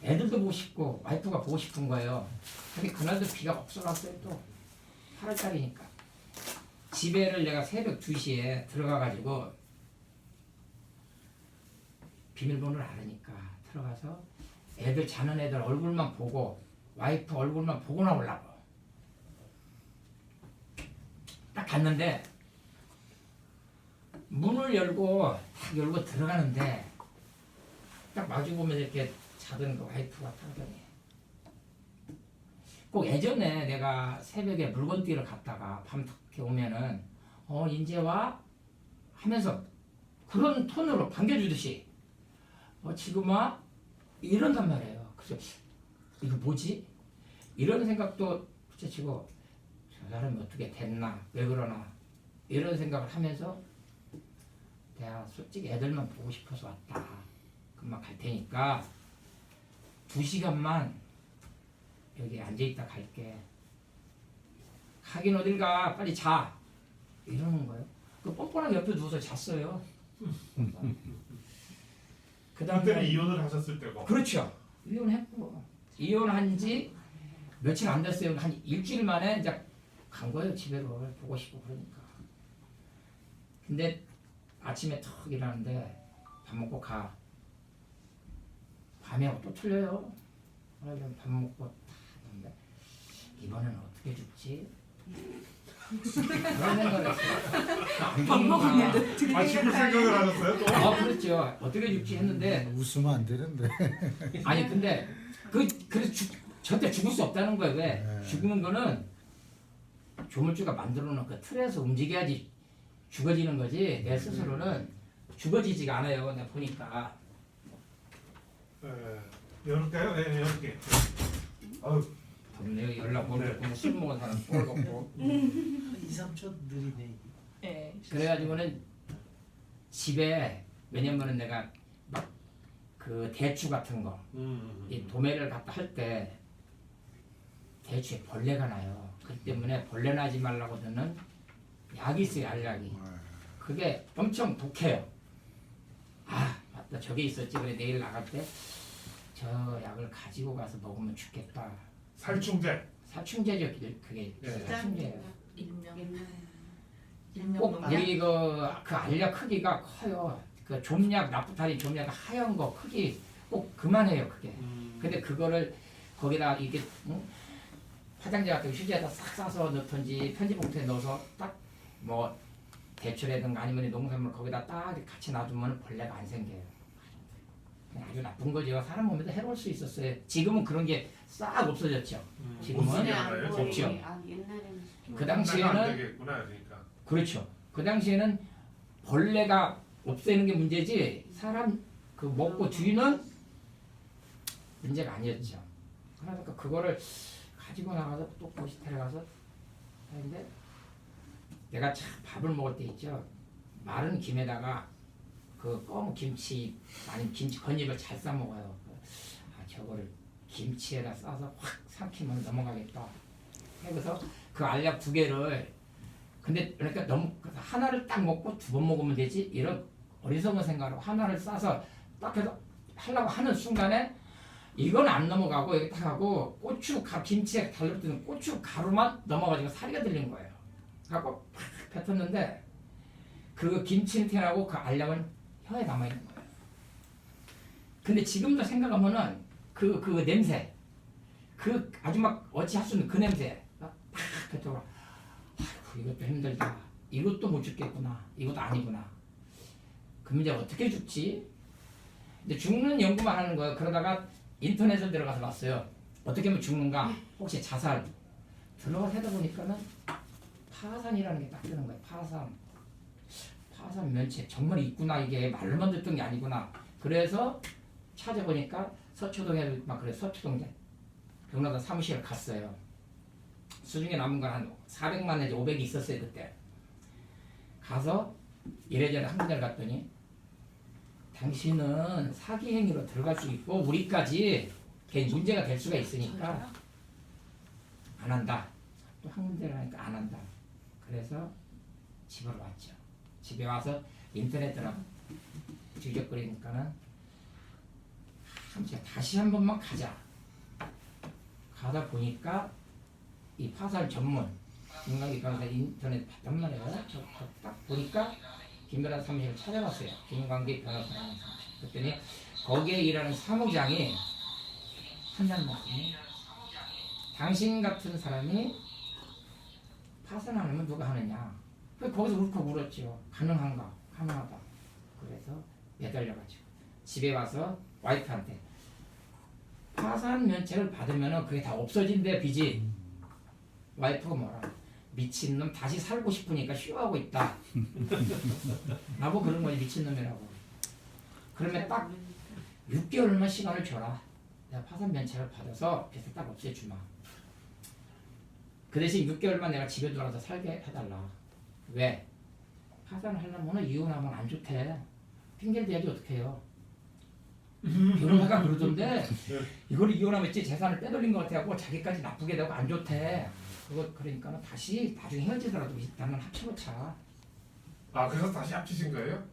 애들도 보고 싶고 와이프가 보고 싶은 거예요. 근데 그날도 비가 없어갔어요. 또 8월달이니까 집에를 내가 새벽 2시에 들어가가지고 비밀번호를 알으니까 들어가서 애들 자는 애들 얼굴만 보고 와이프 얼굴만 보고 나오려고 딱 갔는데 문을 열고 딱 열고 들어가는데 딱 마주보면서 이렇게 자던 그 와이프가 타더니 꼭 예전에 내가 새벽에 물건 띠러 갔다가 밤늦게 오면은 인제 와? 하면서 그런 톤으로 반겨주듯이 지금 와? 이런단 말이에요. 그래서 이거 뭐지? 이런 생각도 붙여치고 저 사람이 어떻게 됐나? 왜 그러나? 이런 생각을 하면서 내가 솔직히 애들만 보고 싶어서 왔다. 금방 갈 테니까 2시간만 여기 앉아있다 갈게. 가긴 어딜 가. 빨리 자. 이러는 거예요. 그 뻔뻔하게 옆에 누워서 잤어요. 그 그때는 다음에 이혼을 하셨을 때고. 그렇죠. 이혼했고 이혼한 지 며칠 안 됐어요. 한 일주일 만에 이제 간 거예요. 집에로 보고 싶고 그러니까. 근데 아침에 턱 일어나는데 밥 먹고 가. 밤에 또 틀려요. 그래서 밥 먹고 딱 했는데 이번에는 어떻게 죽지? 그런 생각을 했어요. 밥 먹었는데 아 죽을 생각을 하셨어요 또? 그렇죠. 어떻게 죽지 했는데 웃으면 안 되는데. 아니 근데 그래서 절대 죽을 수 없다는 거예요. 왜? 네. 죽는 거는 조물주가 만들어 놓은 그 틀에서 움직여야지 죽어지는 거지. 내 스스로는 죽어지지가 않아요. 내가 보니까. 열을까요? 네, 열게. 어우, 덥네요. 연락 못 네. 듣고 술 먹은 사람 꼴 먹고. 2, 3초 느리네. 네. 그래가지고는 집에 왜냐면은 내가 막 그 대추 같은 거, 이 도매를 갖다 할 때 대추에 벌레가 나요. 그 때문에 벌레 나지 말라고 드는 약이 있어요. 알약이. 그게 엄청 독해요. 아 맞다 저게 있었지. 그래 내일 나갈 때 저 약을 가지고 가서 먹으면 죽겠다. 살충제. 사충제죠. 그게 네. 사충제예요. 일명 꼭 농약. 우리 그 알약 크기가 커요. 그 좀약 나프탈린 좀약 하얀 거 크기 꼭 그만해요. 그게. 근데 그거를 거기다 이게 화장지 같은 거 휴지에다 싹 싸서 넣던지 편지 봉투에 넣어서 딱 뭐 대추라든가 아니면 농산물 거기다 딱 같이 놔두면 벌레가 안 생겨요. 아주 나쁜 거죠. 사람 몸에도 해로울 수 있었어요. 지금은 그런 게 싹 없어졌죠. 지금은 없죠. 옛날에는 그 안 당시에는 되겠구나, 그러니까. 그렇죠. 그 당시에는 벌레가 없애는 게 문제지 사람 그 먹고 뒤는 문제가 아니었죠. 그러니까 그거를 가지고 나가서 또 고시텔에 가서 하는데 내가 참 밥을 먹을 때 있죠. 마른 김에다가 그 검은 김치 아니면 김치 건잎을 잘 싸 먹어요. 아 저거를 김치에다 싸서 확 삼키면 넘어가겠다. 그래서 그 알약 2개를 근데 그러니까 너무 하나를 딱 먹고 2번 먹으면 되지 이런 어리석은 생각으로 하나를 싸서 딱 해서 하려고 하는 순간에 이건 안 넘어가고 여기 딱 하고 고추 김치에 달라붙는 고추 가루만 넘어가지고 사리가 들린 거예요. 그래갖고 팍 뱉었는데 그 김치는 튀어나오고 그 알약은 혀에 남아있는 거예요. 근데 지금도 생각하면은 그 냄새 그 아주 막 어찌할 수 없는 그 냄새 팍 뱉어가 아이고 이것도 힘들다. 이것도 못 죽겠구나. 이것도 아니구나. 그럼 이제 어떻게 죽지? 이제 죽는 연구만 하는 거예요. 그러다가 인터넷에 들어가서 봤어요. 어떻게 하면 죽는가? 혹시 자살. 들어가서 하다 보니까는 파산이라는 게 딱 뜨는 거예요. 파산 면책 정말 있구나. 이게 말로만 듣던 게 아니구나. 그래서 찾아보니까 서초동에 막 그래 서초동에 병나다 사무실에 갔어요. 수중에 남은 건 한 400만 내지 500이 있었어요 그때. 가서 이래저래 한 군데를 갔더니 당신은 사기 행위로 들어갈 수 있고 우리까지 문제가 될 수가 있으니까 안 한다. 또 한 군데를 하니까 안 한다. 그래서 집으로 왔죠. 집에 와서 인터넷 들어 뒤적거리니까는 다시 한 번만 가자. 가다 보니까 이 파산 전문 김광기 변호사 인터넷 봤단 말이에요. 딱 보니까 김 변호사 사무실을 찾아갔어요. 김광기 변호사 사무실. 그랬더니 거기에 일하는 사무장이 한날 먹더니 당신 같은 사람이 파산 안 하면 누가 하느냐. 그래서 거기서 울컥 울었죠. 가능한가? 가능하다. 그래서 매달려가지고 집에 와서 와이프한테 파산 면책을 받으면 그게 다 없어진대 빚이. 와이프가 뭐라 미친놈 다시 살고 싶으니까 쉬워하고 있다. 나보고 그런 거지 미친놈이라고. 그러면 딱 6개월만 시간을 줘라. 내가 파산 면책을 받아서 빚을 딱 없애주마. 그 대신 6개월만 내가 집에 들어가서 살게 해달라. 왜? 파산을 하려면 이혼하면 안 좋대. 핑계를 대야지 어떡해요. 변호사가 그러던데 이걸 이혼하면 있지 재산을 빼돌린 것 같아갖고 자기까지 나쁘게 되고 안 좋대. 그러니까 다시 나중에 헤어지더라도 일단은 합쳐놓자. 아, 그래서 다시 합치신 거예요?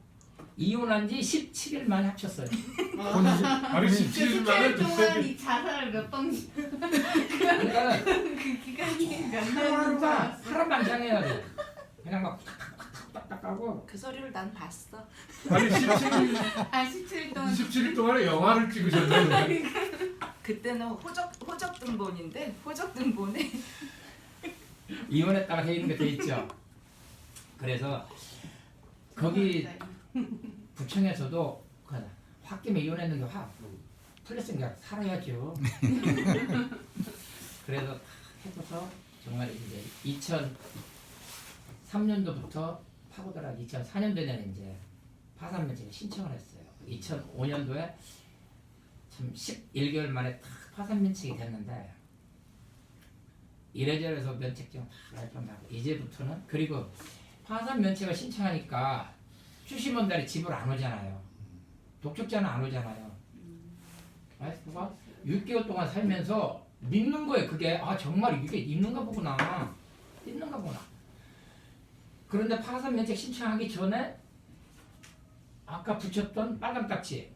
이혼한 지 17일 만에 합쳤어요. 아니 17일 만에 동안 이 자살을 몇 번 그러니까 그 기간이 몇 하루가 년인지 파란만장해야 돼. 그냥 막 딱딱딱 하고 그 소리를 난 봤어. 아니 17일 17일 동안 27일 동안에 영화를 찍으셨네요. 그때는 호적 등본인데 호적 등본에 이혼했다가 해 있는 게 돼 있죠. 그래서 거기 구청에서도 홧김에 이혼했는데 풀렸으니까 살아야죠. 그래서 해줘서 정말 이제 2003년도부터 파고들어 2004년도에는 이제 파산 면책을 신청을 했어요. 2005년도에 참 11개월 만에 딱 파산 면책이 됐는데 이래저래서 면책증 다 발표하고 이제부터는 그리고 파산 면책을 신청하니까 수십원 달에 집을 안 오잖아요. 독촉자는 안 오잖아요. 와이프가 6개월 동안 살면서 믿는 거예요. 그게 아 정말 이게 있는가 보구나. 그런데 파산 면책 신청하기 전에 아까 붙였던 빨간 딱지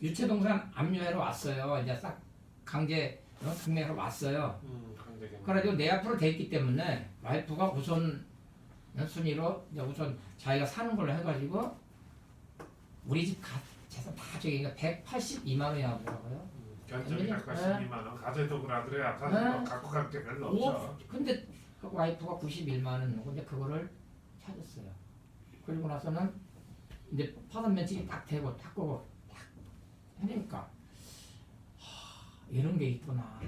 유체동산 압류하러 왔어요. 이제 싹 강제 특례하러 왔어요. 강제경. 그래가지고 내 앞으로 돼 있기 때문에 와이프가 우선 순위로 이제 우선 자기가 사는 걸로 해가지고 우리 집 재산 다 저기 182만 원이 나오더라고요. 견적이 네. 182만 원. 가재도구라 그래 아까 네. 갖고 갈 게 별로 없죠. 근데 그 와이프가 91만 원 넣고 이제 그거를 찾았어요. 그리고 나서는 이제 파산 면책이 딱 되고 딱 끄고 딱 하니까 이런 게 있구나.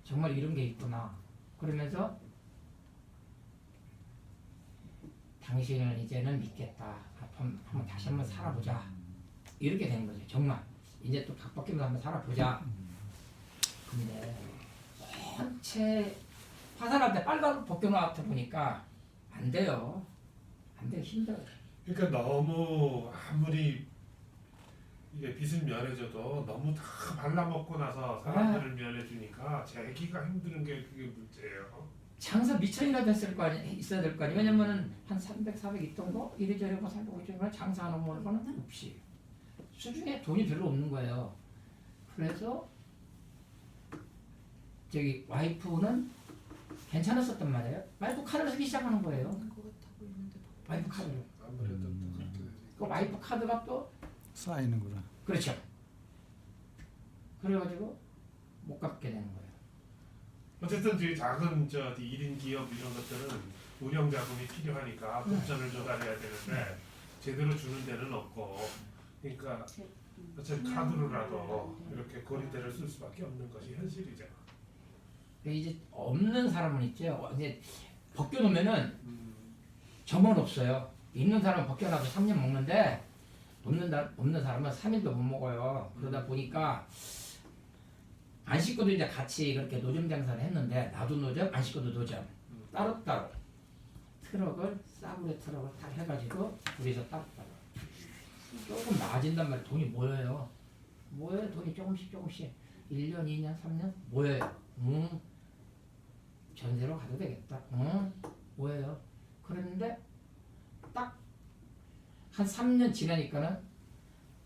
정말 이런 게 있구나. 그러면서 당신을 이제는 믿겠다. 한번 다시 한번 살아보자. 이렇게 된 거죠. 정말 이제 또 바뀌면서 한번 살아보자. 근데 전체 파산할 때 빨간 벗겨놓았다 보니까 안 돼요. 안 돼. 힘들어요. 그러니까 너무 아무리 이게 빚을 면해줘도 너무 다 발라먹고 나서 사람들을 면해주니까 재기가 힘든 게 그게 문제예요. 장사 미천이라도 했을 거 아니, 있어야 될 거 아니에요. 왜냐면은 한 300, 400 있던 거 이래저래 뭐 350 거 장사 안 하는 거는 없이 수중에 돈이 별로 없는 거예요. 그래서 저기 와이프는 괜찮았었단 말이에요. 와이프 카드를 쓰기 시작하는 거예요. 와이프 카드를. 아무래도 또 그렇게 되지. 그 와이프 카드가 또 쌓이는구나. 그렇죠. 그래가지고 못 갚게 되는 거예요. 어쨌든 저희 작은 1인 기업 이런 것들은 운영 자금이 필요하니까 급전을 조달해야 되는데 제대로 주는 데는 없고 그러니까 어차피 카드로라도 이렇게 고리대를 쓸 수밖에 없는 것이 현실이죠. 이제 없는 사람은 있죠. 이제 벗겨놓으면은 정은 없어요. 있는 사람은 벗겨놔도 3년 먹는데 없는 사람은 3일도 못 먹어요. 그러다 보니까 안 씻고도 이제 같이 그렇게 노점 장사를 했는데 나도 노점, 안 씻고도 노점 따로따로 트럭을 싸구려 트럭을 다 해가지고 둘이서 따로따로 조금 나아진단 말이에요. 돈이 모여요. 돈이 조금씩 1년, 2년, 3년 모여요. 전세로 가도 되겠다. 모여요. 그랬는데 딱 한 3년 지나니까는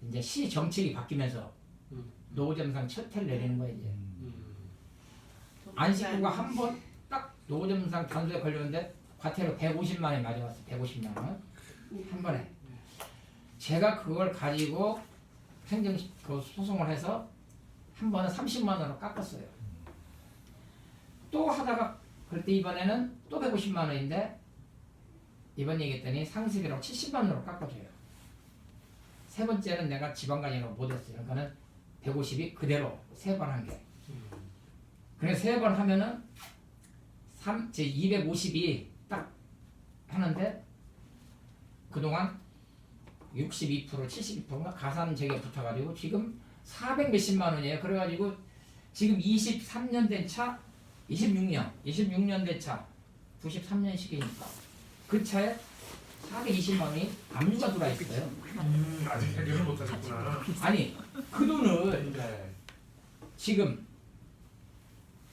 이제 시 정책이 바뀌면서 노점상 첫태를 내리는 거예요. 이제 안 식구가 한 번 딱 노점상 단속에 걸렸는데 과태료 150만 원이 맞아왔어. 150만 원 한 번에. 제가 그걸 가지고 행정 그 소송을 해서 한 번은 30만 원으로 깎았어요. 또 하다가 그때 이번에는 또 150만 원인데 이번 얘기했더니 상습이라고 70만 원으로 깎아줘요. 세 번째는 내가 지방간이라고 못했어요. 그러니까는 150이 그대로 세 번 한 게. 그래서 세 번 하면은 250이 딱 하는데 그동안 62% 72%가 가산제가 붙어가지고 지금 400 몇십만 원이에요. 그래가지고 지금 23년 된 차 26년 된 차 93년식이니까 그 차에 420만 원이 압류가 들어와 있어요. 아직 해결을 못하셨구나. 아니 그 돈을 지금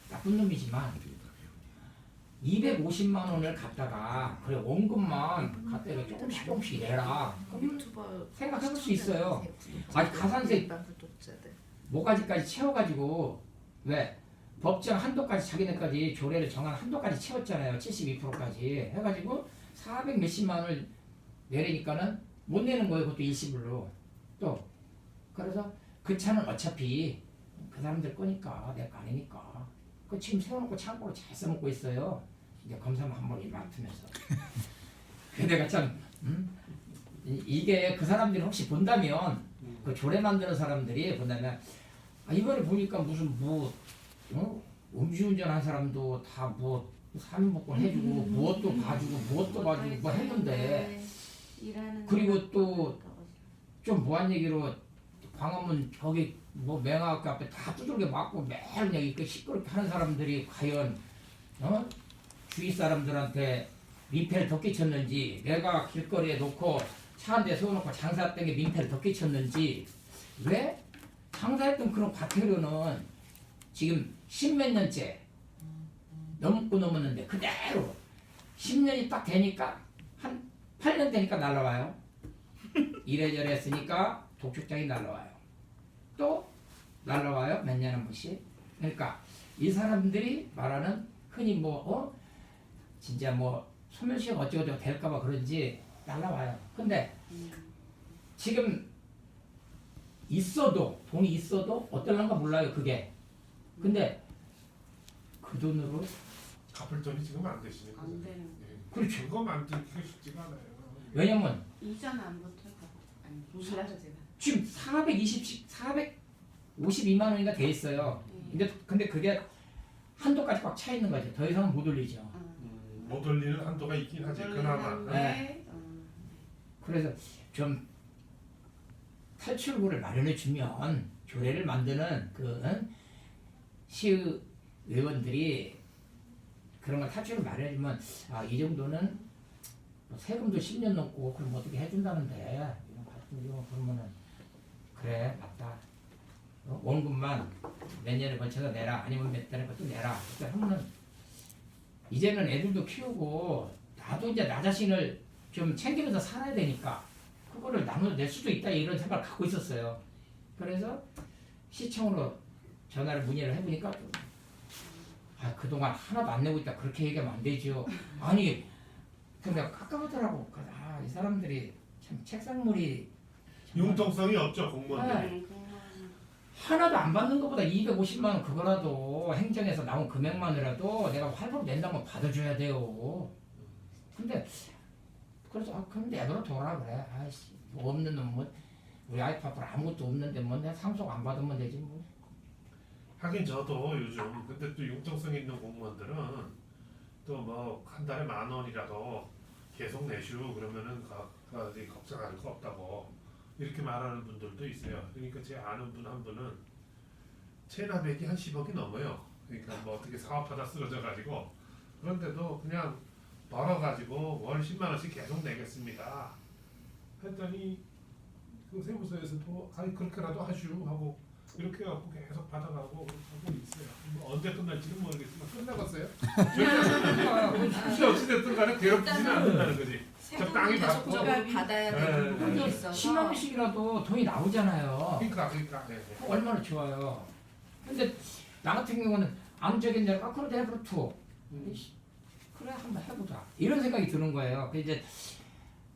나쁜 놈이지만 250만 원을 갖다가 그래 원금만 갖다가 조금씩 내라. 그럼 생각해볼 수 있어요. 아니 가산세 뭐가지까지 채워가지고 왜 법정 한도까지 자기네까지 조례를 정한 한도까지 채웠잖아요. 72%까지 해가지고 400 몇십만 원을 내리니까는 못 내는 거예요. 그것도 일시불로. 또 그래서 그 차는 어차피 그 사람들 거니까 내 거 아니니까 그 지금 세워놓고 창고로 잘 써먹고 있어요. 이제 검사만 한 번에 맡으면서. 내가 참 이게 그 사람들이 혹시 본다면 그 조례 만드는 사람들이 본다면 이번에 보니까 무슨 음주운전한 사람도 다 사면복권 해주고 무엇도 봐주고 무엇도 봐주고 뭐 했는데 그리고 또 좀 무한 얘기로 광화문 저기 뭐 맹화학교 앞에 다 두들겨 맞고 매일 그냥 이렇게 시끄럽게 하는 사람들이 과연 주위 사람들한테 민폐를 더 끼쳤는지, 내가 길거리에 놓고 차 한 대 세워놓고 장사했던 게 민폐를 더 끼쳤는지, 왜 장사했던 그런 과태료는 지금 십몇 년째 넘었는데 그대로 10년이 딱 되니까 한 8년 되니까 날라와요. 이래저래 했으니까 독촉장이 날라와요. 또 날라와요. 몇 년에 한 번씩. 그러니까 이 사람들이 말하는 흔히 진짜 소멸시효 어쩌고저쩌고 될까봐 그런지 날라와요. 근데 지금 있어도, 돈이 있어도 어떨란가 몰라요, 그게. 근데 그 돈으로 갚을 돈이 지금 안 되시는 거죠. 안 되는 거. 예. 그렇죠. 그거 만들기 쉽지가 않아요. 왜냐면 이전 안 붙을 거 아니 몰라서 제가. 지금 452만 원인가 돼 있어요. 근데 그게 한도까지 꽉 차 있는 거죠. 더 이상은 못 올리죠. 못 올리는 한도가 있긴 하지. 그나마. 네. 그래서 좀 탈출구를 마련해 주면 조례를 만드는 시의원들이 그런 걸 탈출을 마련해 주면 이 정도는 세금도 10년 넘고 그럼 어떻게 해준다는데 이런 같은 경우 그러면은 그래 맞다. 원금만 몇 년에 걸쳐서 내라 아니면 몇 달에 걸쳐 내라. 그렇게 하면은 이제는 애들도 키우고 나도 이제 나 자신을 좀 챙기면서 살아야 되니까 그거를 나눠낼 수도 있다 이런 생각을 갖고 있었어요. 그래서 시청으로 전화를 문의를 해보니까 그동안 하나도 안 내고 있다 그렇게 얘기하면 안 되죠. 아니 근데 깝깝하더라고. 이 사람들이 참 책상물이 융통성이 없죠 공무원들이. 하나도 안 받는 것보다 250만 원 그거라도 행정에서 나온 금액만이라도 내가 활보로 낸다면 받아줘야 돼요. 근데 그래서 그럼 내버려 둬라 그래. 아이씨 없는 놈 우리 아이프 앞으로 아무것도 없는데 내가 상속 안 받으면 되지 뭐. 하긴 저도 요즘 근데 또 융통성 있는 공무원들은 또 한 달에 10,000원이라도 계속 내슈 그러면은 걱정할 거 없다고 이렇게 말하는 분들도 있어요. 그러니까 제 아는 분 한 분은 체납액이 한 10억이 넘어요. 그러니까 어떻게 사업하다 쓰러져 가지고 그런데도 그냥 벌어가지고 월 10만 원씩 계속 내겠습니다. 했더니 그 세무서에서도 그렇게라도 하슈 하고 이렇게 갖고 계속 받아가고 하고 있어요. 언제 끝날지는 모르겠지만 끝나갔어요. 혹시 어찌됐든 간에 괴롭히지는 않는다는 거지. 적당히 받고. 계속적으로 받아야 되는 부분이 근데 있어서 10만 원씩이라도 돈이 나오잖아요. 그러니까. 네. 얼마나 좋아요. 근데 나 같은 경우는 암적인 그래 내버려 둬. 그래 한번 해보자 이런 생각이 드는 거예요. 이제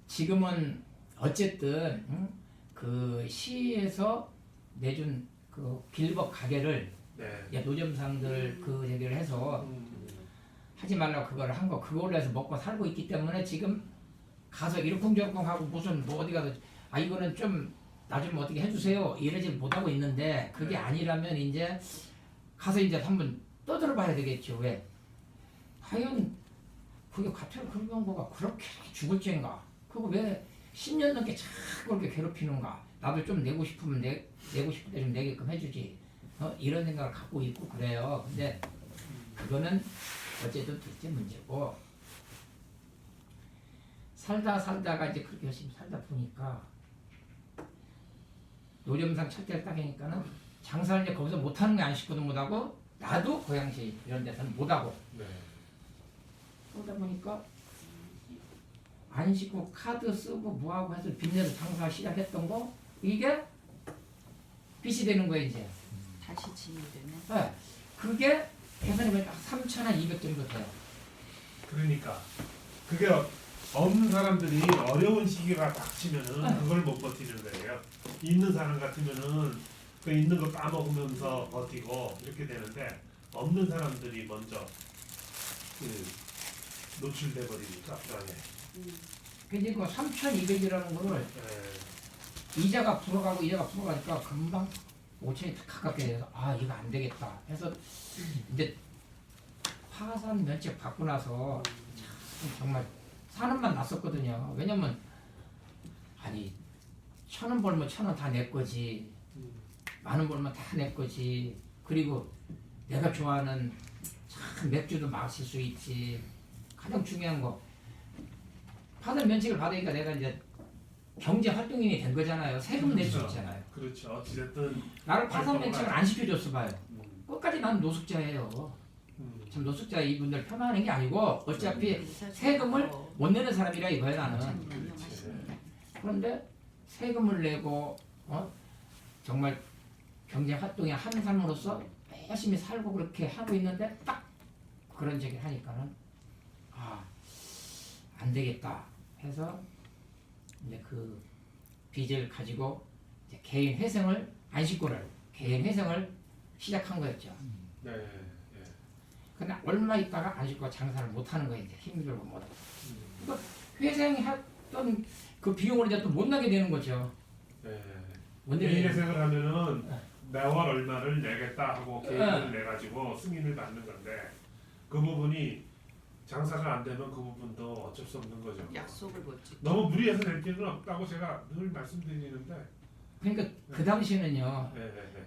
지금은 어쨌든 그 시에서 내준 그 길법 가게를 네. 노점상들 그 얘기를 해서 하지 말라고 그걸 한 거 그걸로 해서 먹고 살고 있기 때문에 지금 가서 이러쿵저러쿵 하고 무슨 어디 가서 이거는 좀 나 좀 어떻게 해주세요 이러지 못하고 있는데 그게 아니라면 이제 가서 이제 한번 떠들어 봐야 되겠죠. 왜 과연 그게 과태료 그런 거가 그렇게 죽을 죄인가? 그거 왜 10년 넘게 자꾸 그렇게 괴롭히는가? 나도 좀 내고 싶으면 내고 싶을 때 좀 내게끔 해주지. 이런 생각을 갖고 있고 그래요. 근데 그거는 어쨌든 둘째 문제고 살다가 이제 그렇게 열심히 살다 보니까 노점상 첫째를 딱 하니까는 장사를 이제 거기서 못하는 게 아쉽거든 못하고 나도 고양시 이런 데서는 못하고 네. 그러다 보니까 안 씻고 카드 쓰고 뭐하고 해서 빚내서 장사 시작했던 거 이게 빚이 되는 거예요 이제. 다시 진이 되네. 네. 그게 계산해 보니까 3,200 정도 돼요. 그러니까 그게 없는 사람들이 어려운 시기가 닥치면은 그걸 못 버티는 거예요. 있는 사람 같으면은 그 있는 거 까먹으면서 버티고 이렇게 되는데 없는 사람들이 먼저 노출돼 버리니까 불안해. 근데 그 3,200이라는 거를 이자가 불어가니까 금방 5천이 가깝게 돼서 이거 안 되겠다 해서 이제 파산 면책 받고 나서 참 정말 산업만 났었거든요. 왜냐면 1,000원 벌면 1,000원 다 내 거지. 많은 벌면 다 내 거지. 그리고 내가 좋아하는 참 맥주도 마실 수 있지. 가장 중요한 거 파산 면책을 받으니까 내가 이제 경제 활동인이 된 거잖아요. 세금 낼 수 있잖아요. 그렇죠. 어찌됐든 나를 파산 면책을 안 시켜줬어 봐요. 음, 끝까지 난 노숙자예요. 음, 참 노숙자 이분들 폄하하는 게 아니고 어차피 세금을 못 내는 사람이라 이거야 나는. 그런데 세금을 내고 정말 경제 활동에 하는 사람으로서 열심히 살고 그렇게 하고 있는데 딱 그런 얘기를 하니까는 안 되겠다 해서 이제 그 빚을 가지고 이제 개인 회생을 안식구를 개인 회생을 시작한 거였죠. 네, 예. 근데 얼마 있다가 안식구가 장사를 못 하는 거예요. 이제 힘들고 못. 음, 그러니까 회생했던 그 비용을 이제 또 못 나게 되는 거죠. 네. 원래 개인 회생을 하면은 매월 얼마를 내겠다 하고 계획을 내 가지고 승인을 받는 건데 그 부분이 장사가 안 되면 그 부분도 어쩔 수 없는 거죠. 약속을 못 지켜. 너무 무리해서 낼 필요는 없다고 제가 늘 말씀드리는데. 그러니까 그 당시에는요. 네, 네, 네.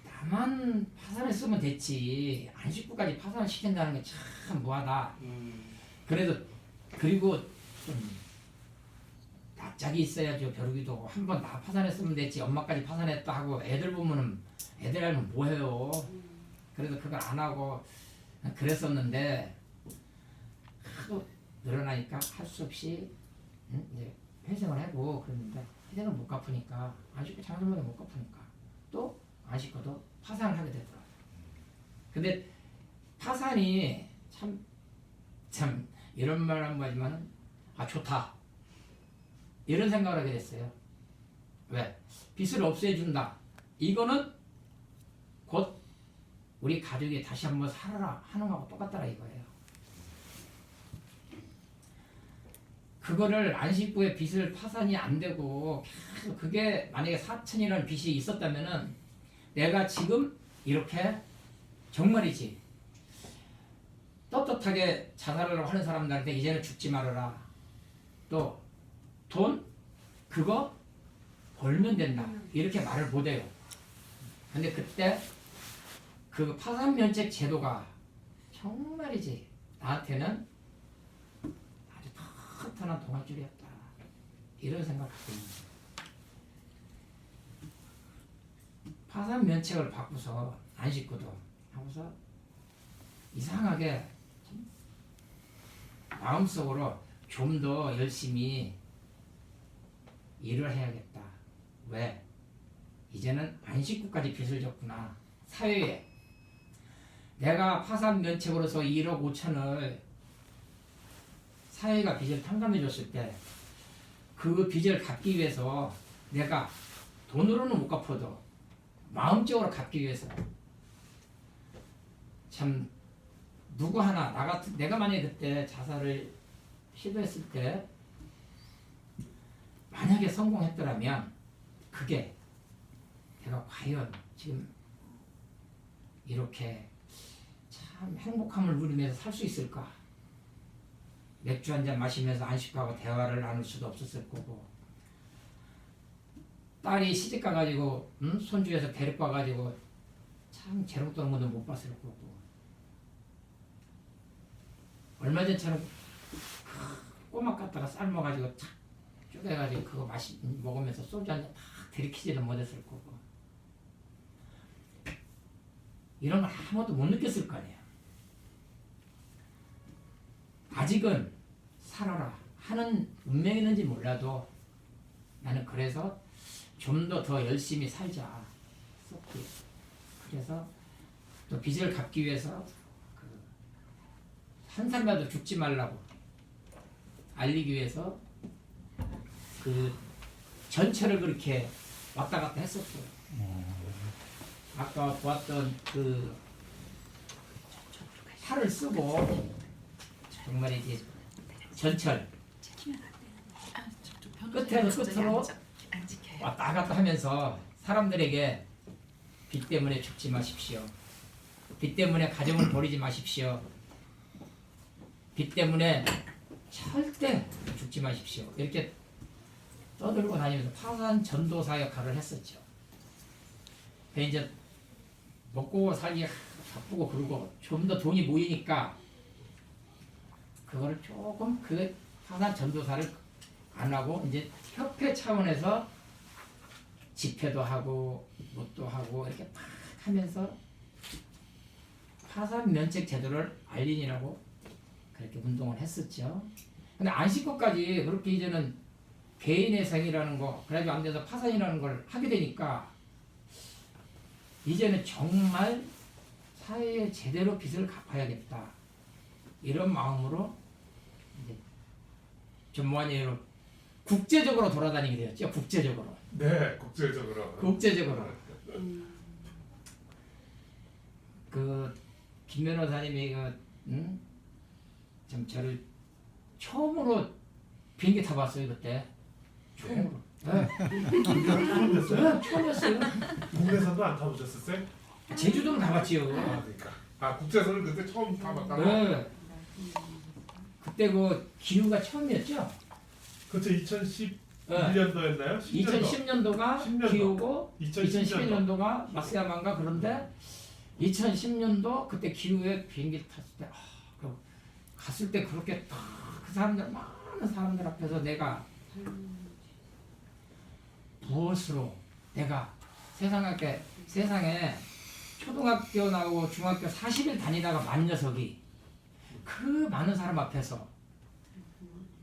나만 파산했으면 됐지 안식구까지 파산을 시킨다는 게 참 뭐하다. 그래도 그리고 좀 낯짝이 있어야죠. 벼루기도 한 번 나 파산했으면 됐지 엄마까지 파산했다 하고 애들 보면은 애들 알면 뭐해요. 그래서 그걸 안 하고 그랬었는데 하도 늘어나니까 할 수 없이 이제 회생을 하고 그랬는데 회생을 못 갚으니까 안식구 장사마다 못 갚으니까 또 안식구도 파산을 하게 되더라고요. 근데 파산이 참 이런 말 한 거지만은 좋다 이런 생각을 하게 됐어요. 왜? 빚을 없애준다. 이거는 곧 우리 가족이 다시 한번 살아라 하는 거하고 똑같더라 이거예요. 그거를 안식구의 빚을 파산이 안 되고 계속 그게 만약에 4천이라는 빚이 있었다면은 내가 지금 이렇게 정말이지 떳떳하게 자살을 하는 사람들한테 이제는 죽지 말아라. 또 돈 그거 벌면 된다. 이렇게 말을 못해요. 근데 그때 그 파산면책 제도가 정말이지 나한테는 아주 튼튼한 동아줄이었다. 이런 생각을 갖고 있는 거예요. 파산면책을 바꾸서 안식구도 하고서 이상하게 마음속으로 좀 더 열심히 일을 해야겠다. 왜? 이제는 안식구까지 빚을 졌구나. 사회에 내가 파산 면책으로서 1억 5천을 사회가 빚을 탕감해 줬을 때 그 빚을 갚기 위해서 내가 돈으로는 못 갚아도 마음적으로 갚기 위해서 참 누구 하나 나 같은 내가 만약에 그때 자살을 시도했을 때 만약에 성공했더라면 그게 내가 과연 지금 이렇게 참 행복함을 누리면서 살 수 있을까? 맥주 한잔 마시면서 안식하고 대화를 나눌 수도 없었을 거고 딸이 시집 가가지고 손주에서 데리고 와가지고 참 재롱 떠는 것도 못 봤을 거고 얼마 전처럼 꼬막 갖다가 삶아가지고 탁 쪼개가지고 그거 먹으면서 소주 한잔 탁 들이키지도 못했을 거고 이런 걸 아무것도 못 느꼈을 거 아니야. 아직은 살아라 하는 운명이 있는지 몰라도 나는 그래서 좀 더 열심히 살자 썼고 그래서 또 빚을 갚기 위해서 한 사람이라도 죽지 말라고 알리기 위해서 그 전철을 그렇게 왔다 갔다 했었어요. 아까 보았던 그 팔을 쓰고 정말 이제 전철 끝에서 끝으로 왔다 갔다 하면서 사람들에게 빚 때문에 죽지 마십시오. 빚 때문에 가정을 버리지 마십시오. 빚 때문에 절대 죽지 마십시오. 이렇게 떠들고 다니면서 파산 전도사 역할을 했었죠. 근데 이제 먹고 살기 바쁘고 그러고 좀 더 돈이 모이니까 그거를 조금 그 파산 전도사를 안 하고 이제 협회 차원에서 집회도 하고 뭣도 하고 이렇게 막 하면서 파산 면책 제도를 알리느라고 그렇게 운동을 했었죠. 근데 안식구까지 그렇게 이제는 개인의 생이라는 거 그래가지고 안 돼서 파산이라는 걸 하게 되니까 이제는 정말 사회에 제대로 빚을 갚아야겠다 이런 마음으로 이제 전무한예로 국제적으로 돌아다니게 되었죠. 국제적으로. 네, 국제적으로. 국제적으로. 김 변호사님이 좀 저를 처음으로 비행기 타봤어요 그때. 처음으로. 네. 처음이었어요? 처음이었어요. 국내선도 안 타보셨었어요? 제주도는 가봤지요. 아, 그러니까. 국제선을 그때 처음 타봤다고? 네. 그때 그 기후가 처음이었죠. 그때 2011년도였나요? 2010년도가 10년도. 기후고 2011년도. 2011년도가 마스야만가 그런데 2010년도 그때 기후에 비행기 탔을 때 갔을 때 그렇게 딱 그 사람들 많은 사람들 앞에서 내가 무엇으로 내가 세상에 초등학교 나오고 중학교 40일 다니다가 만 녀석이 그 많은 사람 앞에서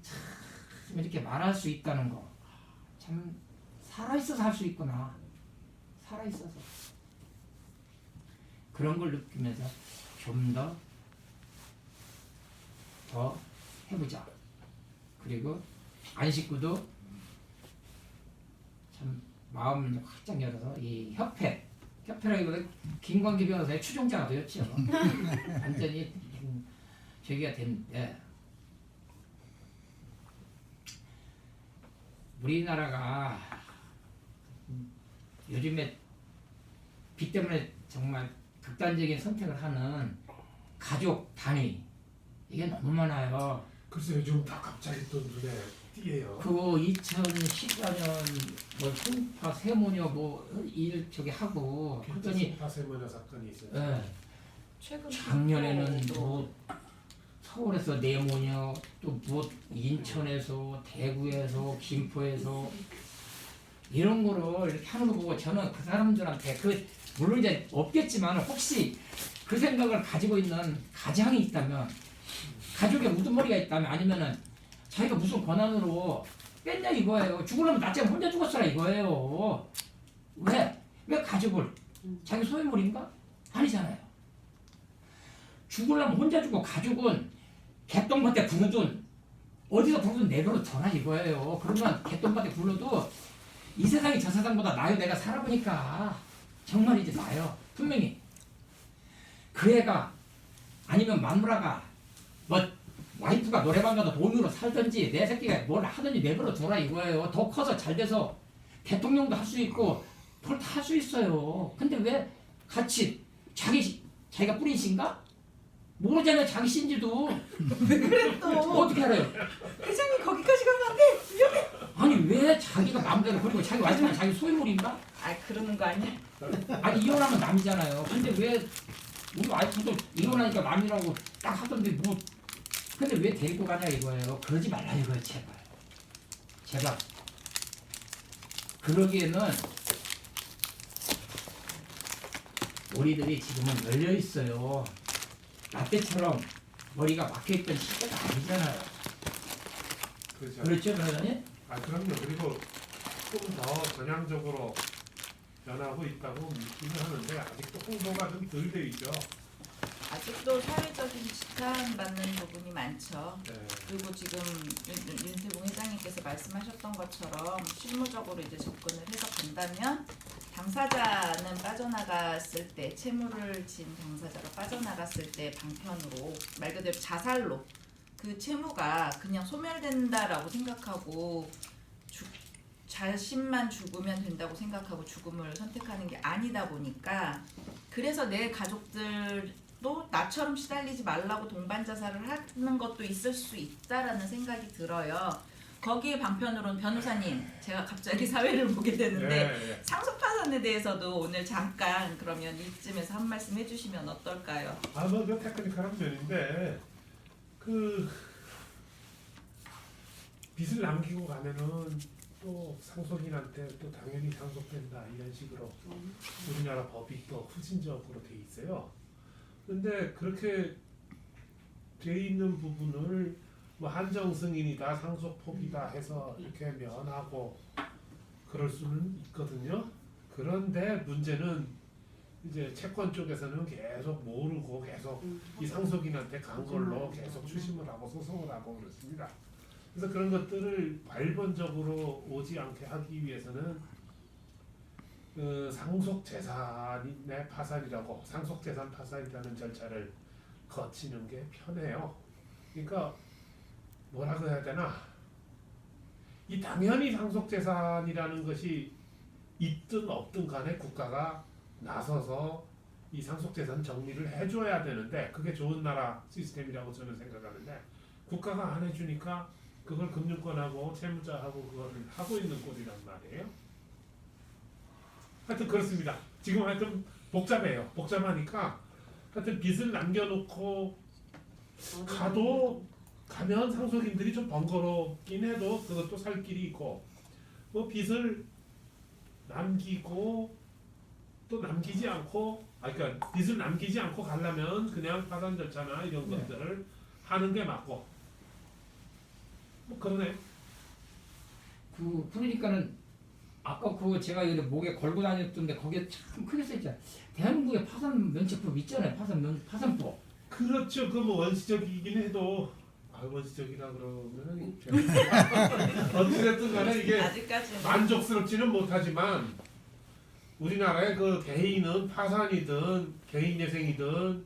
참 이렇게 말할 수 있다는 거 참 살아있어서 할 수 있구나. 살아있어서 그런 걸 느끼면서 좀 더 해보자. 그리고 안식구도 참 마음을 활짝 열어서 이 협회라기보다 김광기 변호사의 추종자가 되었죠. 완전히 저기가 됐는데 우리나라가 요즘에 빚 때문에 정말 극단적인 선택을 하는 가족 단위 이게 너무 많아요. 글쎄요, 요즘 다 갑자기 또 눈에 띄어요. 그거 2014년 뭐 풍파 세모녀 일 저기 하고 그랬더니 파세모녀 사건이 있어요. 예, 최근 작년에는 뭐 서울에서 네모녀 또 뭐 인천에서 대구에서 김포에서 이런 거를 이렇게 하는 거 보고 저는 그 사람들한테 물론 이제 없겠지만 혹시 그 생각을 가지고 있는 가장이 있다면 가족에 우두머리가 있다면 아니면은 자기가 무슨 권한으로 뺐냐 이거예요. 죽으려면 나처럼 혼자 죽었어라 이거예요. 왜 가족을 자기 소유물인가? 아니잖아요. 죽으려면 혼자 죽고 가족은 개똥밭에 부르든 어디서 부르든 내버려 둬라 이거예요. 그러면 개똥밭에 굴러도 이 세상이 저 세상보다 나아요. 내가 살아보니까 정말 이제 나아요. 분명히 그 애가 아니면 마누라가 뭐 와이프가 노래방 가서 돈으로 살든지 내 새끼가 뭘 하든지 내버려 둬라 이거예요. 더 커서 잘 돼서 대통령도 할 수 있고 그걸 다 할 수 있어요. 근데 왜 같이 자기가 뿌린 씨인가? 모르잖아요 자기 씨인지도. 왜 그래 또? 어떻게 알아요? 회장님 거기까지 가면 안 돼. 위험해. 아니 왜 자기가 마음대로 그리고 자기 와이프는 자기 소유물인가? 아 그러는 거 아니야? 아니 이혼하면 남이잖아요. 근데 왜 우리 와이프도 이혼하니까 남이라고 딱 하던데 뭐 근데 왜 데리고 가냐 이거예요. 그러지 말라 이거예요. 제발 그러기에는 우리들이 지금은 열려있어요. 나 때처럼 머리가 막혀있던 시대가 아니잖아요. 그렇죠. 그렇죠 변호사님? 아, 그럼요. 그리고 조금 더 전향적으로 변하고 있다고 믿기는 하는데 아직도 홍보가 좀 덜 돼 있죠. 아직도 사회적인 지탄받는 부분이 많죠. 네. 그리고 지금 윤태봉 회장님께서 말씀하셨던 것처럼 실무적으로 이제 접근을 해서 간다면 당사자는 빠져나갔을 때 채무를 진 당사자가 빠져나갔을 때 방편으로 말 그대로 자살로 그 채무가 그냥 소멸된다라고 생각하고 자신만 죽으면 된다고 생각하고 죽음을 선택하는 게 아니다 보니까 그래서 내 가족들도 나처럼 시달리지 말라고 동반 자살을 하는 것도 있을 수 있다라는 생각이 들어요. 거기에 방편으로는 변호사님, 제가 갑자기 사회를 보게 되는데 네. 상속 파산에 대해서도 오늘 잠깐 그러면 이쯤에서 한 말씀 해주시면 어떨까요? 뭐 테크니컬한 면인데 그 빚을 남기고 가면은 또 상속인한테 또 당연히 상속된다 이런 식으로 우리나라 법이 또 후진적으로 돼 있어요. 근데 그렇게 돼 있는 부분을 뭐 한정 승인이다 상속 포기다 해서 이렇게 면하고 그럴 수는 있거든요. 그런데 문제는 이제 채권 쪽에서는 계속 모르고 계속 이 상속인한테 간 걸로 계속 추심을 하고 소송을 하고 그렇습니다. 그래서 그런 것들을 발본적으로 오지 않게 하기 위해서는 그 상속재산의 파산이라고 상속재산 파산이라는 절차를 거치는 게 편해요. 그러니까 뭐라고 해야 되나, 이 당연히 상속재산이라는 것이 있든 없든 간에 국가가 나서서 이 상속재산 정리를 해줘야 되는데 그게 좋은 나라 시스템이라고 저는 생각하는데 국가가 안 해주니까 그걸 금융권하고 채무자하고 그거를 하고 있는 꼴이란 말이에요. 하여튼 그렇습니다. 지금 하여튼 복잡해요. 복잡하니까 하여튼 빚을 남겨놓고 가면 상속인들이 좀 번거롭긴 해도 그것도 살 길이 있고, 뭐 빚을 남기고 또 남기지 않고, 그러니까 빚을 남기지 않고 가려면 그냥 파산 절차나 이런 네. 것들을 하는 게 맞고, 뭐 그러네. 그러니까는 아까 그 제가 여기 목에 걸고 다녔던데 거기에 참 크게 써있잖아요. 대한민국에 파산 면책법 있잖아요. 파산법. 그렇죠. 그 뭐 원시적이긴 해도 원시적이라 그러면은 어찌됐든 간에 이게 아직까지는 만족스럽지는 못하지만 우리나라의 그 개인은 파산이든 개인예생이든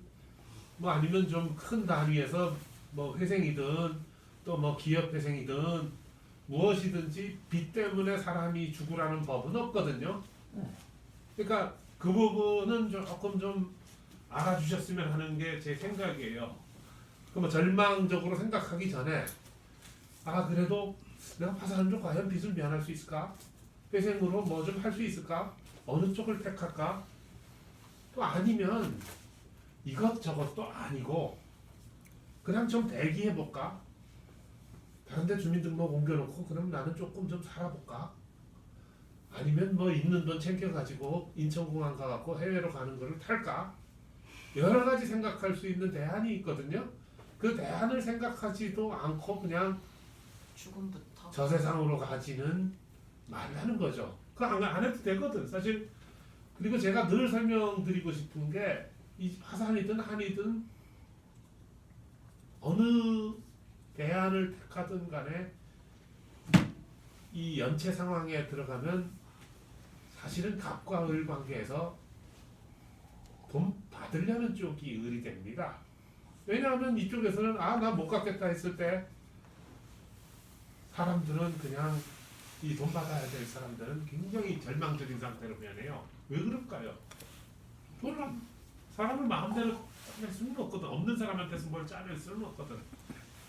뭐 아니면 좀 큰 단위에서 뭐 회생이든 또 뭐 기업회생이든 무엇이든지 빚 때문에 사람이 죽으라는 법은 없거든요. 그러니까 그 부분은 조금 좀 알아주셨으면 하는 게 제 생각이에요. 뭐 절망적으로 생각하기 전에 그래도 내가 파산한 쪽 과연 빚을 면할 수 있을까? 회생으로 뭐 좀 할 수 있을까? 어느 쪽을 택할까? 또 아니면 이것저것도 아니고 그냥 좀 대기해볼까? 다른데 주민등록 옮겨놓고 그럼 나는 조금 좀 살아볼까? 아니면 뭐 있는 돈 챙겨가지고 인천공항 가갖고 해외로 가는 거를 탈까? 여러 가지 생각할 수 있는 대안이 있거든요. 그 대안을 생각하지도 않고 그냥 죽음부터 저 세상으로 가지는 말라는 거죠. 그거 안 해도 되거든 사실. 그리고 제가 늘 설명드리고 싶은 게 이 파산이든 한이든 어느 대안을 택하든 간에 이 연체 상황에 들어가면 사실은 갑과 을 관계에서 돈 받으려는 쪽이 을이 됩니다. 왜냐하면 이쪽에서는 나 못 갚겠다 했을 때 사람들은 그냥 이 돈 받아야 될 사람들은 굉장히 절망적인 상태로 변해요. 왜 그럴까요? 몰라. 사람을 마음대로 짜낼 수는 없거든. 없는 사람한테서 뭘 짜낼 수는 없거든.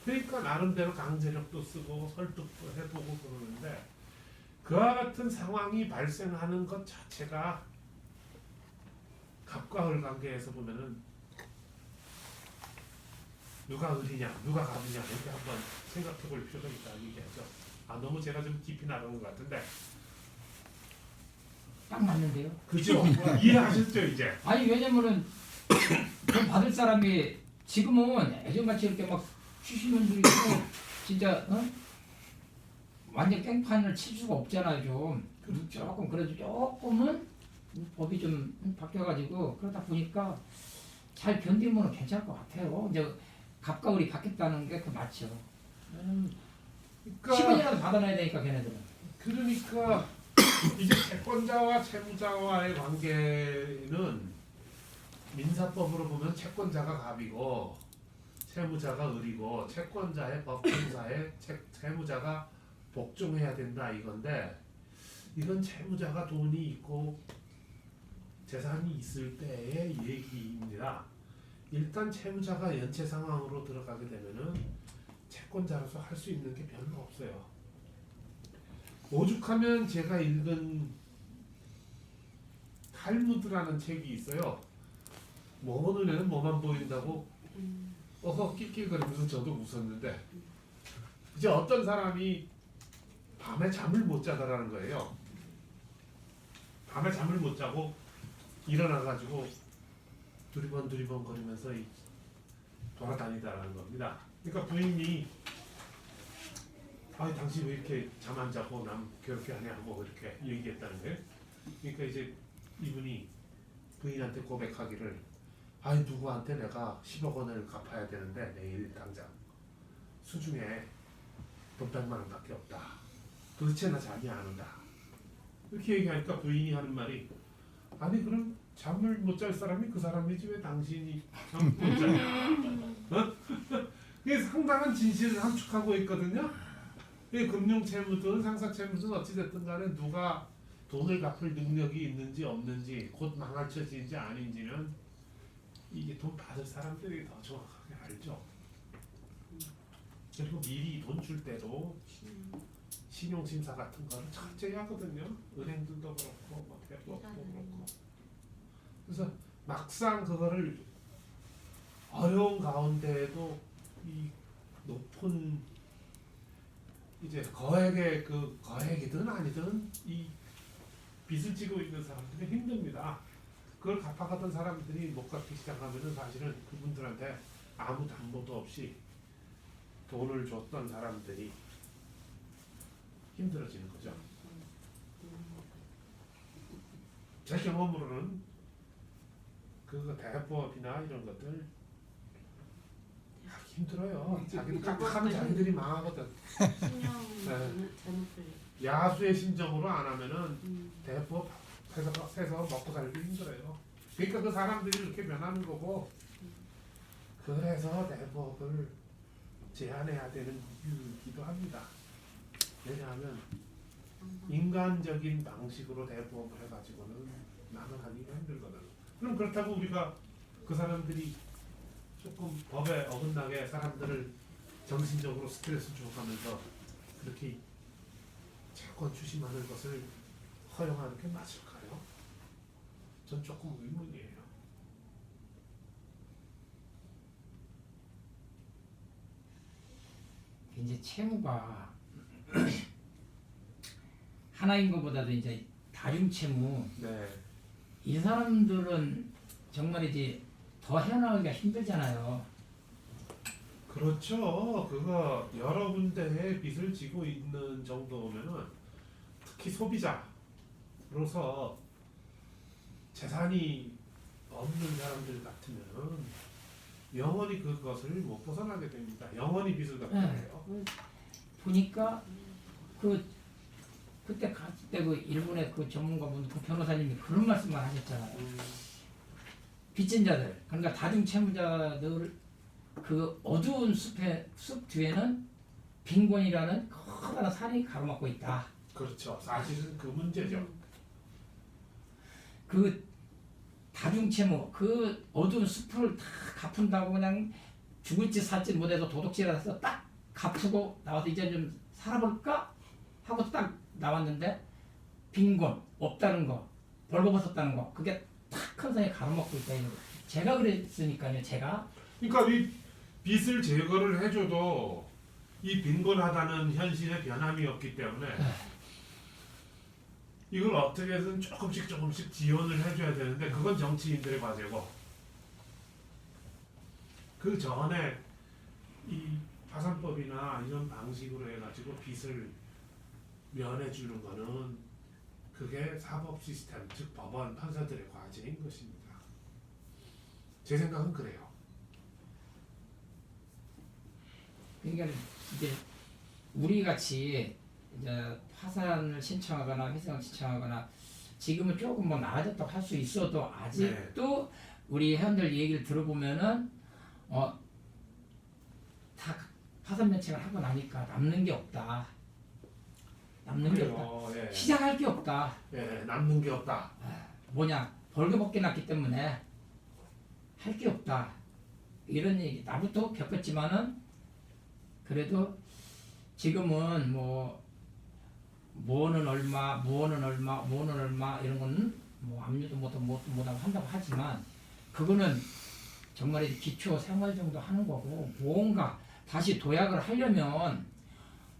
그러니까 나름대로 강제력도 쓰고 설득도 해보고 그러는데 그와 같은 상황이 발생하는 것 자체가 갑과 을 관계에서 보면은 누가 을이냐 누가 갑이냐 이렇게 한번 생각해 볼 필요가 있다는 얘기하죠. 너무 제가 좀 깊이 나간 것 같은데 딱 맞는데요. 그죠? 이해하셨죠 이제? 아니 왜냐면은 돈 받을 사람이 지금은 예전같이 이렇게 막 추신분들이 진짜 완전 깽판을 칠 수가 없잖아요. 좀 그렇죠. 조금 그래도 조금은 법이 좀 바뀌어가지고 그러다 보니까 잘 견디면 괜찮을 것 같아요. 이제 갑과 을이 바뀌었다는 게 그 맞죠. 그러니까 10원이라도 받아놔야 되니까 걔네들은. 그러니까 이제 채권자와 채무자와의 관계는 민사법으로 보면 채권자가 갑이고 채무자가 을이고 채권자의 법정사에 채무자가 복종해야 된다 이건데, 이건 채무자가 돈이 있고 재산이 있을 때의 얘기입니다. 일단 채무자가 연체 상황으로 들어가게 되면은 채권자로서 할 수 있는 게 별로 없어요. 오죽하면 제가 읽은 탈무드라는 책이 있어요. 뭐 어느 애는 뭐만 보인다고 어허 낄낄거리면서 저도 웃었는데 이제 어떤 사람이 밤에 잠을 못 자더라는 거예요. 밤에 잠을 못 자고 일어나가지고 두리번 거리면서 돌아다니다라는 겁니다. 그러니까 부인이 아 당신 왜 이렇게 잠 안 자고 남 괴롭게 하냐고 이렇게 얘기했다는 거예요. 그러니까 이제 이분이 부인한테 고백하기를 아이 누구한테 내가 10억 원을 갚아야 되는데 내일 당장 수중에 돈 100만 원밖에 없다. 도대체 나 잠이 안 온다. 이렇게 얘기하니까 부인이 하는 말이 아니 그럼 잠을 못 잘 사람이 그 사람이지 왜 당신이 잠을 못 자냐. 어? 이게 상당한 진실을 함축하고 있거든요. 이 금융채무든 상사채무든 어찌됐든 간에 누가 돈을 갚을 능력이 있는지 없는지 곧 망할 처지인지 아닌지는 이게 돈 받을 사람들이 더 정확하게 알죠. 그리고 미리 돈 줄 때도 신용심사 같은 거를 철저히 하거든요. 은행들도 그렇고 뭐 대법도 그렇고. 그래서 막상 그거를 어려운 가운데에도 이 높은 이제 거액이든 아니든 이 빚을 지고 있는 사람들은 힘듭니다. 그걸 갚아가던 사람들이 못 갚기 시작하면은 사실은 그분들한테 아무 담보도 없이 돈을 줬던 사람들이 힘들어지는 거죠. 제 경험으로는 그 대법이나 이런 것들 하기 힘들어요. 자기들 깜빡하면 자기들이 망하거든. 신용 네. 잘못을 야수의 심정으로 안 하면은 대법 해서 먹고 살기 힘들어요. 그러니까 그 사람들이 이렇게 변하는 거고 그래서 대법을 제한해야 되는 이유이기도 합니다. 왜냐하면 인간적인 방식으로 대법을 해가지고는 나는 하기가 힘들거든. 그럼 그렇다고 우리가 그 사람들이 조금 법에 어긋나게 사람들을 정신적으로 스트레스 주고가면서 그렇게 채권 추심하는 것을 허용하는 게 맞을까요? 전 조금 의문이에요. 이제 채무가 하나인 것보다도 이제 다중 채무 네. 이 사람들은 정말 이제 더 헤어나가기가 힘들잖아요. 그렇죠. 그거 여러 군데에 빚을 지고 있는 정도면은 특히 소비자로서 재산이 없는 사람들 같으면 영원히 그것을 못 벗어나게 됩니다. 영원히 빚을 갚게 네. 돼요. 보니까 그때 갔을 때 그 일본의 그 전문가분 그 변호사님이 그런 말씀만 하셨잖아요. 빚진 자들 그러니까 다중 채무자들 그 어두운 숲 뒤에는 빈곤이라는 커다란 산이 가로막고 있다. 그렇죠. 사실은 그 문제죠. 그 다중채무 그 어두운 숲을 다 갚은다고 그냥 죽을지 살지 못해서 도둑질해서 딱 갚고 나와서 이제 좀 살아볼까 하고 딱 나왔는데 빈곤 없다는 거 벌거벗었다는 거 그게 탁 큰 산에 가로막고 있다. 제가 그랬으니까요. 제가 그러니까 이 빚을 제거를 해줘도 이 빈곤하다는 현실의 변함이 없기 때문에 이걸 어떻게든 조금씩 지원을 해줘야 되는데 그건 정치인들의 과제고 그 전에 이 파산법이나 이런 방식으로 해가지고 빚을 면해주는 거는 그게 사법 시스템 즉 법원 판사들의 과제인 것입니다. 제 생각은 그래요. 그러니까 이제 우리 같이 이제 파산을 신청하거나 회생을 신청하거나 지금은 조금 뭐 나아졌다고 할 수 있어도 아직도 우리 회원들 얘기를 들어보면은 다 파산 면책을 하고 나니까 남는 게 없다. 남는 게 없다. 예. 시작할 게 없다. 예, 남는 게 없다. 뭐냐 벌거벗게 났기 때문에 할 게 없다. 이런 얘기 나부터 겪었지만은 그래도 지금은 뭐 뭐는 얼마, 뭐는 얼마, 뭐는 얼마 이런 거는 뭐 압류도 못하고 한다고 하지만 그거는 정말 이제 기초 생활 정도 하는 거고 뭔가 다시 도약을 하려면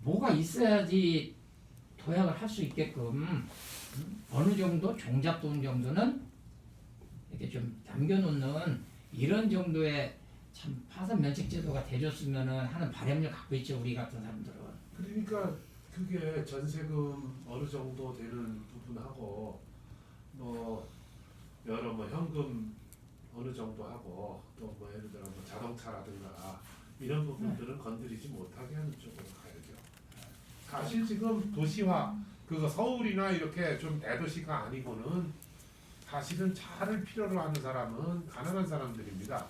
뭐가 있어야지 도약을 할 수 있게끔 어느 정도 종잣돈 정도는 이렇게 좀 남겨놓는 이런 정도의 참 파산 면책 제도가 돼줬으면은 하는 바람을 갖고 있죠 우리 같은 사람들은. 그러니까 그게 전세금 어느 정도 되는 부분하고 뭐 여러 뭐 현금 어느 정도 하고 또 뭐 예를 들어 뭐 자동차라든가 이런 부분들은 건드리지 못하게 하는 쪽으로 가야죠. 사실 지금 도시화 그거 서울이나 이렇게 좀 대도시가 아니고는 사실은 차를 필요로 하는 사람은 가난한 사람들입니다.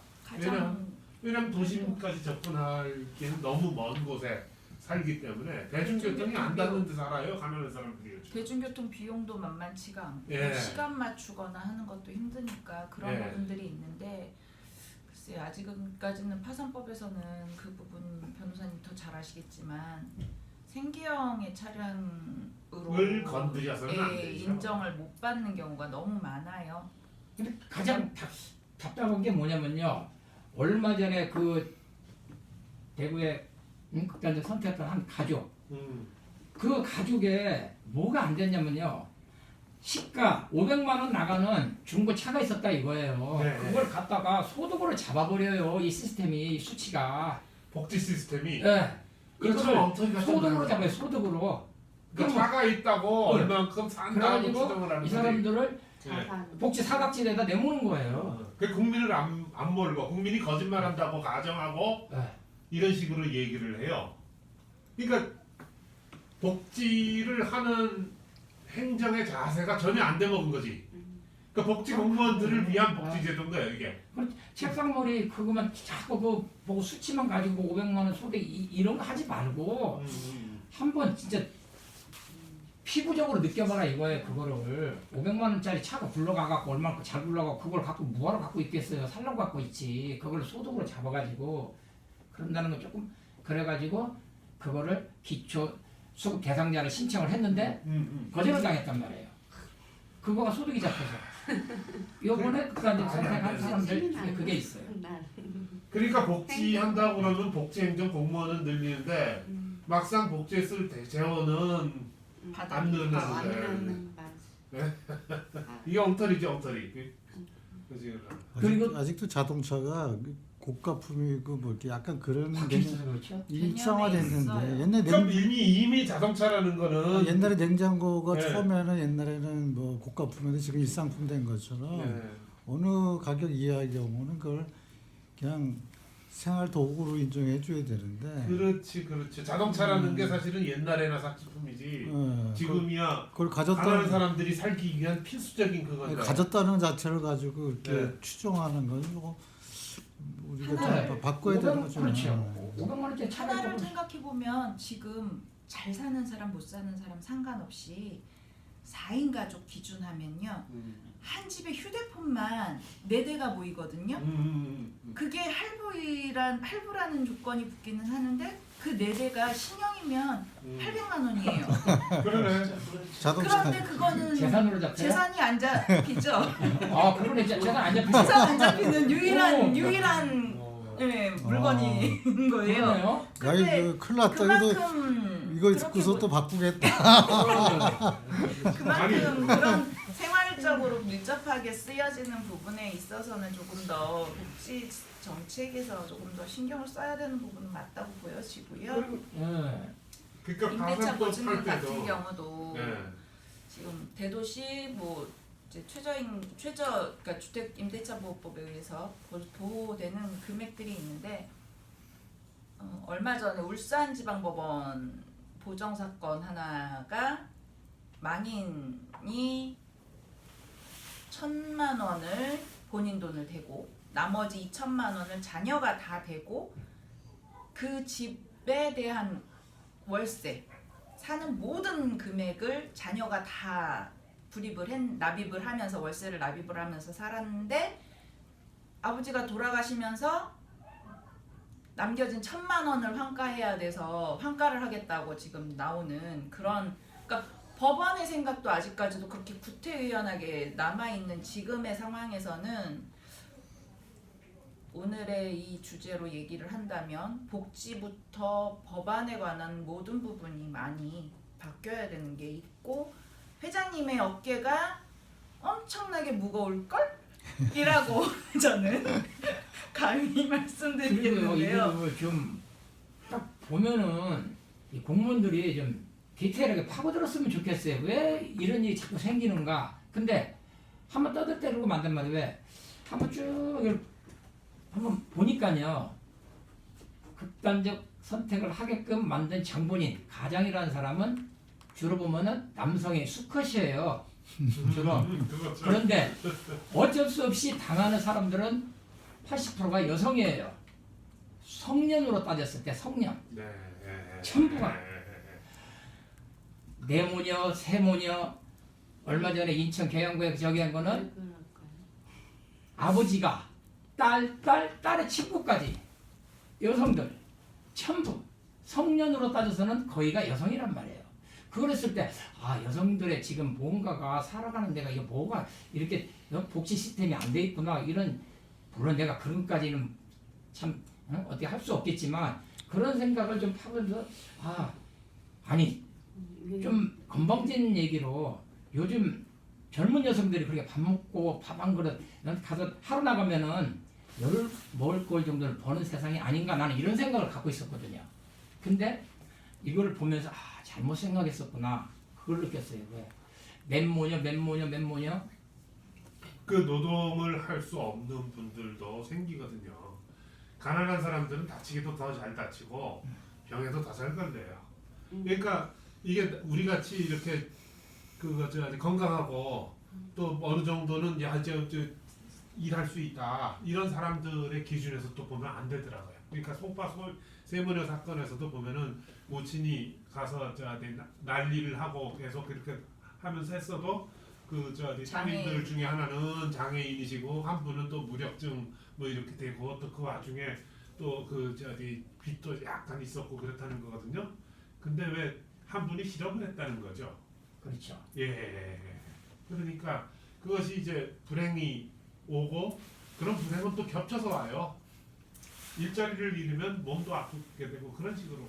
왜냐면 도심까지 접근하기에는 너무 먼 곳에 살기 때문에 대중교통이 안 닿는 데 살아요. 가난한 사람들이 요즘. 대중교통 비용도 만만치가 않고 예. 시간 맞추거나 하는 것도 힘드니까 그런 예. 부분들이 있는데 글쎄 아직까지는 파산법에서는 그 부분 변호사님 더 잘 아시겠지만 생계형의 차량으로 을 건드려서는 안 예, 되죠. 인정을 못 받는 경우가 너무 많아요. 근데 가장 답답한 게 뭐냐면요. 얼마 전에 그 대구에 극단적 선택했던 한 가족. 그 가족에 뭐가 안 됐냐면요. 시가 500만 원 나가는 중고차가 있었다 이거예요. 네. 그걸 갖다가 소득으로 잡아버려요. 이 시스템이 이 수치가. 복지 시스템이 네. 그렇죠. 이걸 엉터리가 소득으로 잡아요. 소득으로. 그 차가 있다고 얼만큼 산다고 추정을 그래가지고 하는 이 거지. 사람들을 자산. 복지 사각지대에다 내모는 거예요. 그 국민을 안 몰고 국민이 거짓말한다고 가정하고 네. 이런 식으로 얘기를 해요. 그러니까 복지를 하는 행정의 자세가 전혀 안 돼먹은 거지. 그 복지 공무원들을 위한 복지 제도인 거예요 이게. 책상머리 그거만 자꾸 그 보고 수치만 가지고 500만 원 소득 이런 거 하지 말고 한번 진짜 피부적으로 느껴봐라 이거예요. 그거를 500만 원짜리 차가 굴러가갖고 얼마나 잘 굴러가고 그걸 갖고 뭐하러 갖고 있겠어요. 살려고 갖고 있지. 그걸 소득으로 잡아가지고 그런다는 건 조금 그래가지고 그거를 기초 수급 대상자를 신청을 했는데 거절을 당했단 말이에요. 그거가 소득이 잡혀서 요번에 그까지 선택한 사람들 중에 그게 있어요. 그러니까 복지한다고 그러면 복지행정 공무원은 늘리는데 막상 복지에 쓸 재원은 안 늘어나는 거예요. 이게 엉터리죠 엉터리. 그지? 그리고 아직도 자동차가 고가품이고 뭐 이렇게 약간 그런 바뀌어서 그렇죠. 일상화됐는데 있어요. 옛날에 그럼 이미 자동차라는 거는 옛날에 냉장고가 네. 처음에는 옛날에는 뭐 고가품인데 지금 일상품 된 것처럼 네. 어느 가격 이하의 경우는 그걸 그냥 생활 도구로 인정해 줘야 되는데 그렇지. 자동차라는 게 사실은 옛날에나 삭제품이지. 지금이야 그걸 가난한 가졌다는 사람들이 살기 위한 필수적인 그건데. 가졌다는 자체를 가지고 이렇게 네. 추정하는 건 이거 우리가 하나에 좀 바꿔야 되는 500 거죠. 그렇죠. 500만 원짜리 차가 하나를 조금 생각해 보면 지금 잘 사는 사람 못 사는 사람 상관없이 4인 가족 기준하면요. 한 집에 휴대폰만 4대가 모이거든요. 그게 할부라는 조건이 붙기는 하는데 그 4대가 신형이면 800만 원이에요. 그러네. 자동차 그런데 그거는 재산으로 잡혀요? 재산이 안 잡히죠. 아 그러네. 재산 안 잡히죠. 재산 안 잡히는 유일한 어. 예, 물건인 거예요. 그러네요. 야 근데 이거 큰일 났다. 그만큼 이거 그렇게 듣고서 또 바꾸겠다. 그만큼 그런 생활적으로 밀접하게 쓰여지는 부분에 있어서는 조금 더 복지 정책에서 조금 더 신경을 써야 되는 부분은 맞다고 보여지고요. 예. 그러니까 임대차 파산법 보증금 할 같은 때도 경우도 네. 지금 대도시 뭐 이제 그러니까 주택 임대차 보호법에 의해서 보호되는 금액들이 있는데 얼마 전에 울산지방법원 보정 사건 하나가 망인이 1,000만 원을 본인 돈을 대고 나머지 2천만 원을 자녀가 다 대고 그 집에 대한 월세 사는 모든 금액을 자녀가 다 납입을 하면서 월세를 납입을 하면서 살았는데 아버지가 돌아가시면서 남겨진 1,000만 원을 환가해야 돼서 환가를 하겠다고 지금 나오는 그런 그러니까 법원의 생각도 아직까지도 그렇게 구태의연하게 남아있는 지금의 상황에서는 오늘의 이 주제로 얘기를 한다면 복지부터 법안에 관한 모든 부분이 많이 바뀌어야 되는 게 있고 회장님의 어깨가 엄청나게 무거울걸? 이라고 저는 감히 그리고 말씀드리겠는데요. 이거 좀 딱 보면은 이 공무원들이 좀 디테일하게 파고들었으면 좋겠어요. 왜 이런 일이 자꾸 생기는가? 근데 한번 떠들때리고 만단 말이에요. 왜? 한번 쭉 이렇게 한번 보니까요. 극단적 선택을 하게끔 만든 장본인, 가장이라는 사람은 주로 보면은 남성의 수컷이에요. 주로. 그렇죠. 그런데 어쩔 수 없이 당하는 사람들은 80%가 여성이에요. 성년으로 따졌을 때 성년. 네. 전부가. 내모녀, 세모녀, 얼마 전에 인천 계양구에 저기 한 거는 아버지가 딸의 친구까지 여성들 전부 성년으로 따져서는 거의가 여성이란 말이에요. 그랬을 때 여성들의 지금 뭔가가 살아가는 데가 이게 뭐가 이렇게 복지 시스템이 안 돼 있구나 이런 물론 내가 그런까지는 참 어떻게 할 수 없겠지만 그런 생각을 좀 파면서 아니 좀 건방진 얘기로 요즘 젊은 여성들이 그렇게 밥 먹고 밥 한 그릇 가서 하루 나가면은 열을 먹을 걸 정도를 버는 세상이 아닌가 나는 이런 생각을 갖고 있었거든요. 근데 이거를 보면서 잘못 생각했었구나 그걸 느꼈어요. 왜? 맨모녀 그 노동을 할 수 없는 분들도 생기거든요. 가난한 사람들은 다치기도 더 잘 다치고 병에도 더 잘 걸려요. 그러니까 이게 우리 같이 이렇게 건강하고 또 어느 정도는 일할 수 있다 이런 사람들의 기준에서 또 보면 안 되더라고요. 그러니까 세모녀 사건에서도 보면은 모친이 가서 난리를 하고 계속 그렇게 하면서 했어도 상인들 중에 하나는 장애인이시고 한 분은 또 무력증 뭐 이렇게 되고 또 그 와중에 또 빚도 약간 있었고 그렇다는 거거든요. 근데 왜 한 분이 실업을 했다는 거죠. 그렇죠. 예. 그러니까 그것이 이제 불행이 오고 그런 불행은 또 겹쳐서 와요. 일자리를 잃으면 몸도 아프게 되고 그런 식으로.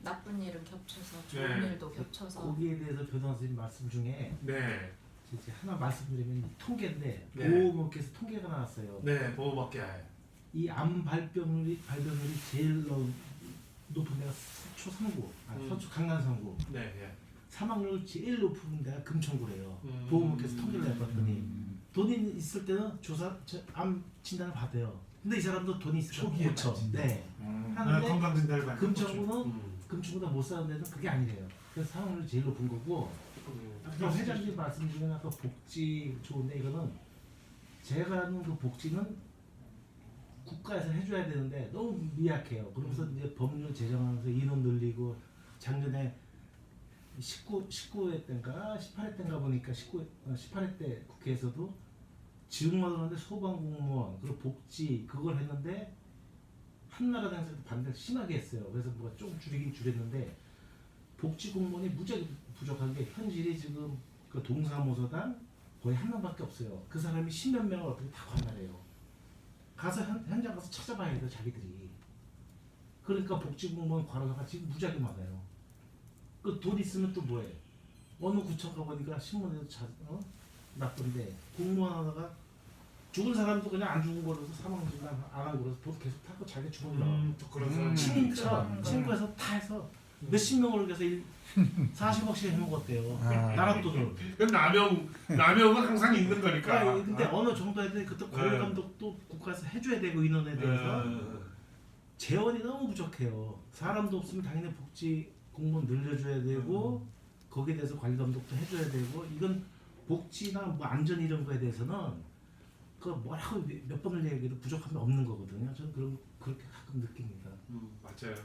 나쁜 일은 겹쳐서 좋은 네. 일도 겹쳐서 거기에 대해서 변호사 선생님 말씀 중에 네. 이제 하나 말씀드리면 통계인데 네. 보호업계에서 통계가 나왔어요. 네. 보호업계. 이 암 발병률이 제일 높은 데가 서초 3구, 서초 강남 3구. 네. 예. 사망률 제일 높은 데가 금천구래요. 음. 보호업계에서 통계를 내봤더니 돈이 있을 때는 암 진단을 받아요. 근데 이 사람도 돈이 있으니까 초기에 고쳐. 받지. 네. 아, 하는데 건강진단을 받는 금천구는 금천구보다 못 사는 데는 그게 아니래요. 그래서 사망률이 제일 높은 거고 아까 회장님 말씀 중에 아까 복지 좋은데 이거는 제가 하는 그 복지는 국가에서 해줘야 되는데 너무 미약해요. 그러면서 이제 법률 제정하면서 인원 늘리고 작년에 19회 때인가 18회 때인가 보니까 18회 때 국회에서도 지역마다 하는데 소방공무원 그리고 복지 그걸 했는데 한나라당에서 반대를 심하게 했어요. 그래서 뭐가 조금 줄이긴 줄였는데 복지 공무원이 무지하게 부족한 게 현실이 지금 그 동사무소당 거의 한 명밖에 없어요. 그 사람이 10몇 명을 어떻게 다 관할해요. 가서 현장 가서 찾아봐야 돼요 자기들이. 그러니까 복지 공무원 관할사가 지금 무지하게 많아요. 그 돈 있으면 또 뭐해? 어느 구청 가보니까 신문에도 났던데 공무원 하다가 죽은 사람도 그냥 안 죽은 거라서 사망진단 안 하고 그래서 돈 계속 타고 자기 죽으려고 또 그런 사람. 친구에서 다 해서 몇십 명을 그래서 40억씩 해먹었대요. 아. 나라 돈을. 그 남용은 항상 있는 거니까. 근데 어느 정도 해야 돼. 그때 권리 감독도 국가에서 해줘야 되고 인원에 대해서 재원이 너무 부족해요. 사람도 없으면 당연히 복지 공무원 늘려줘야 되고 거기에 대해서 관리 감독도 해줘야 되고 이건 복지나 뭐 안전 이런 거에 대해서는 그 뭐라고 몇 번을 얘기해도 부족함이 없는 거거든요. 저는 그렇게 가끔 느낍니다. 맞아요.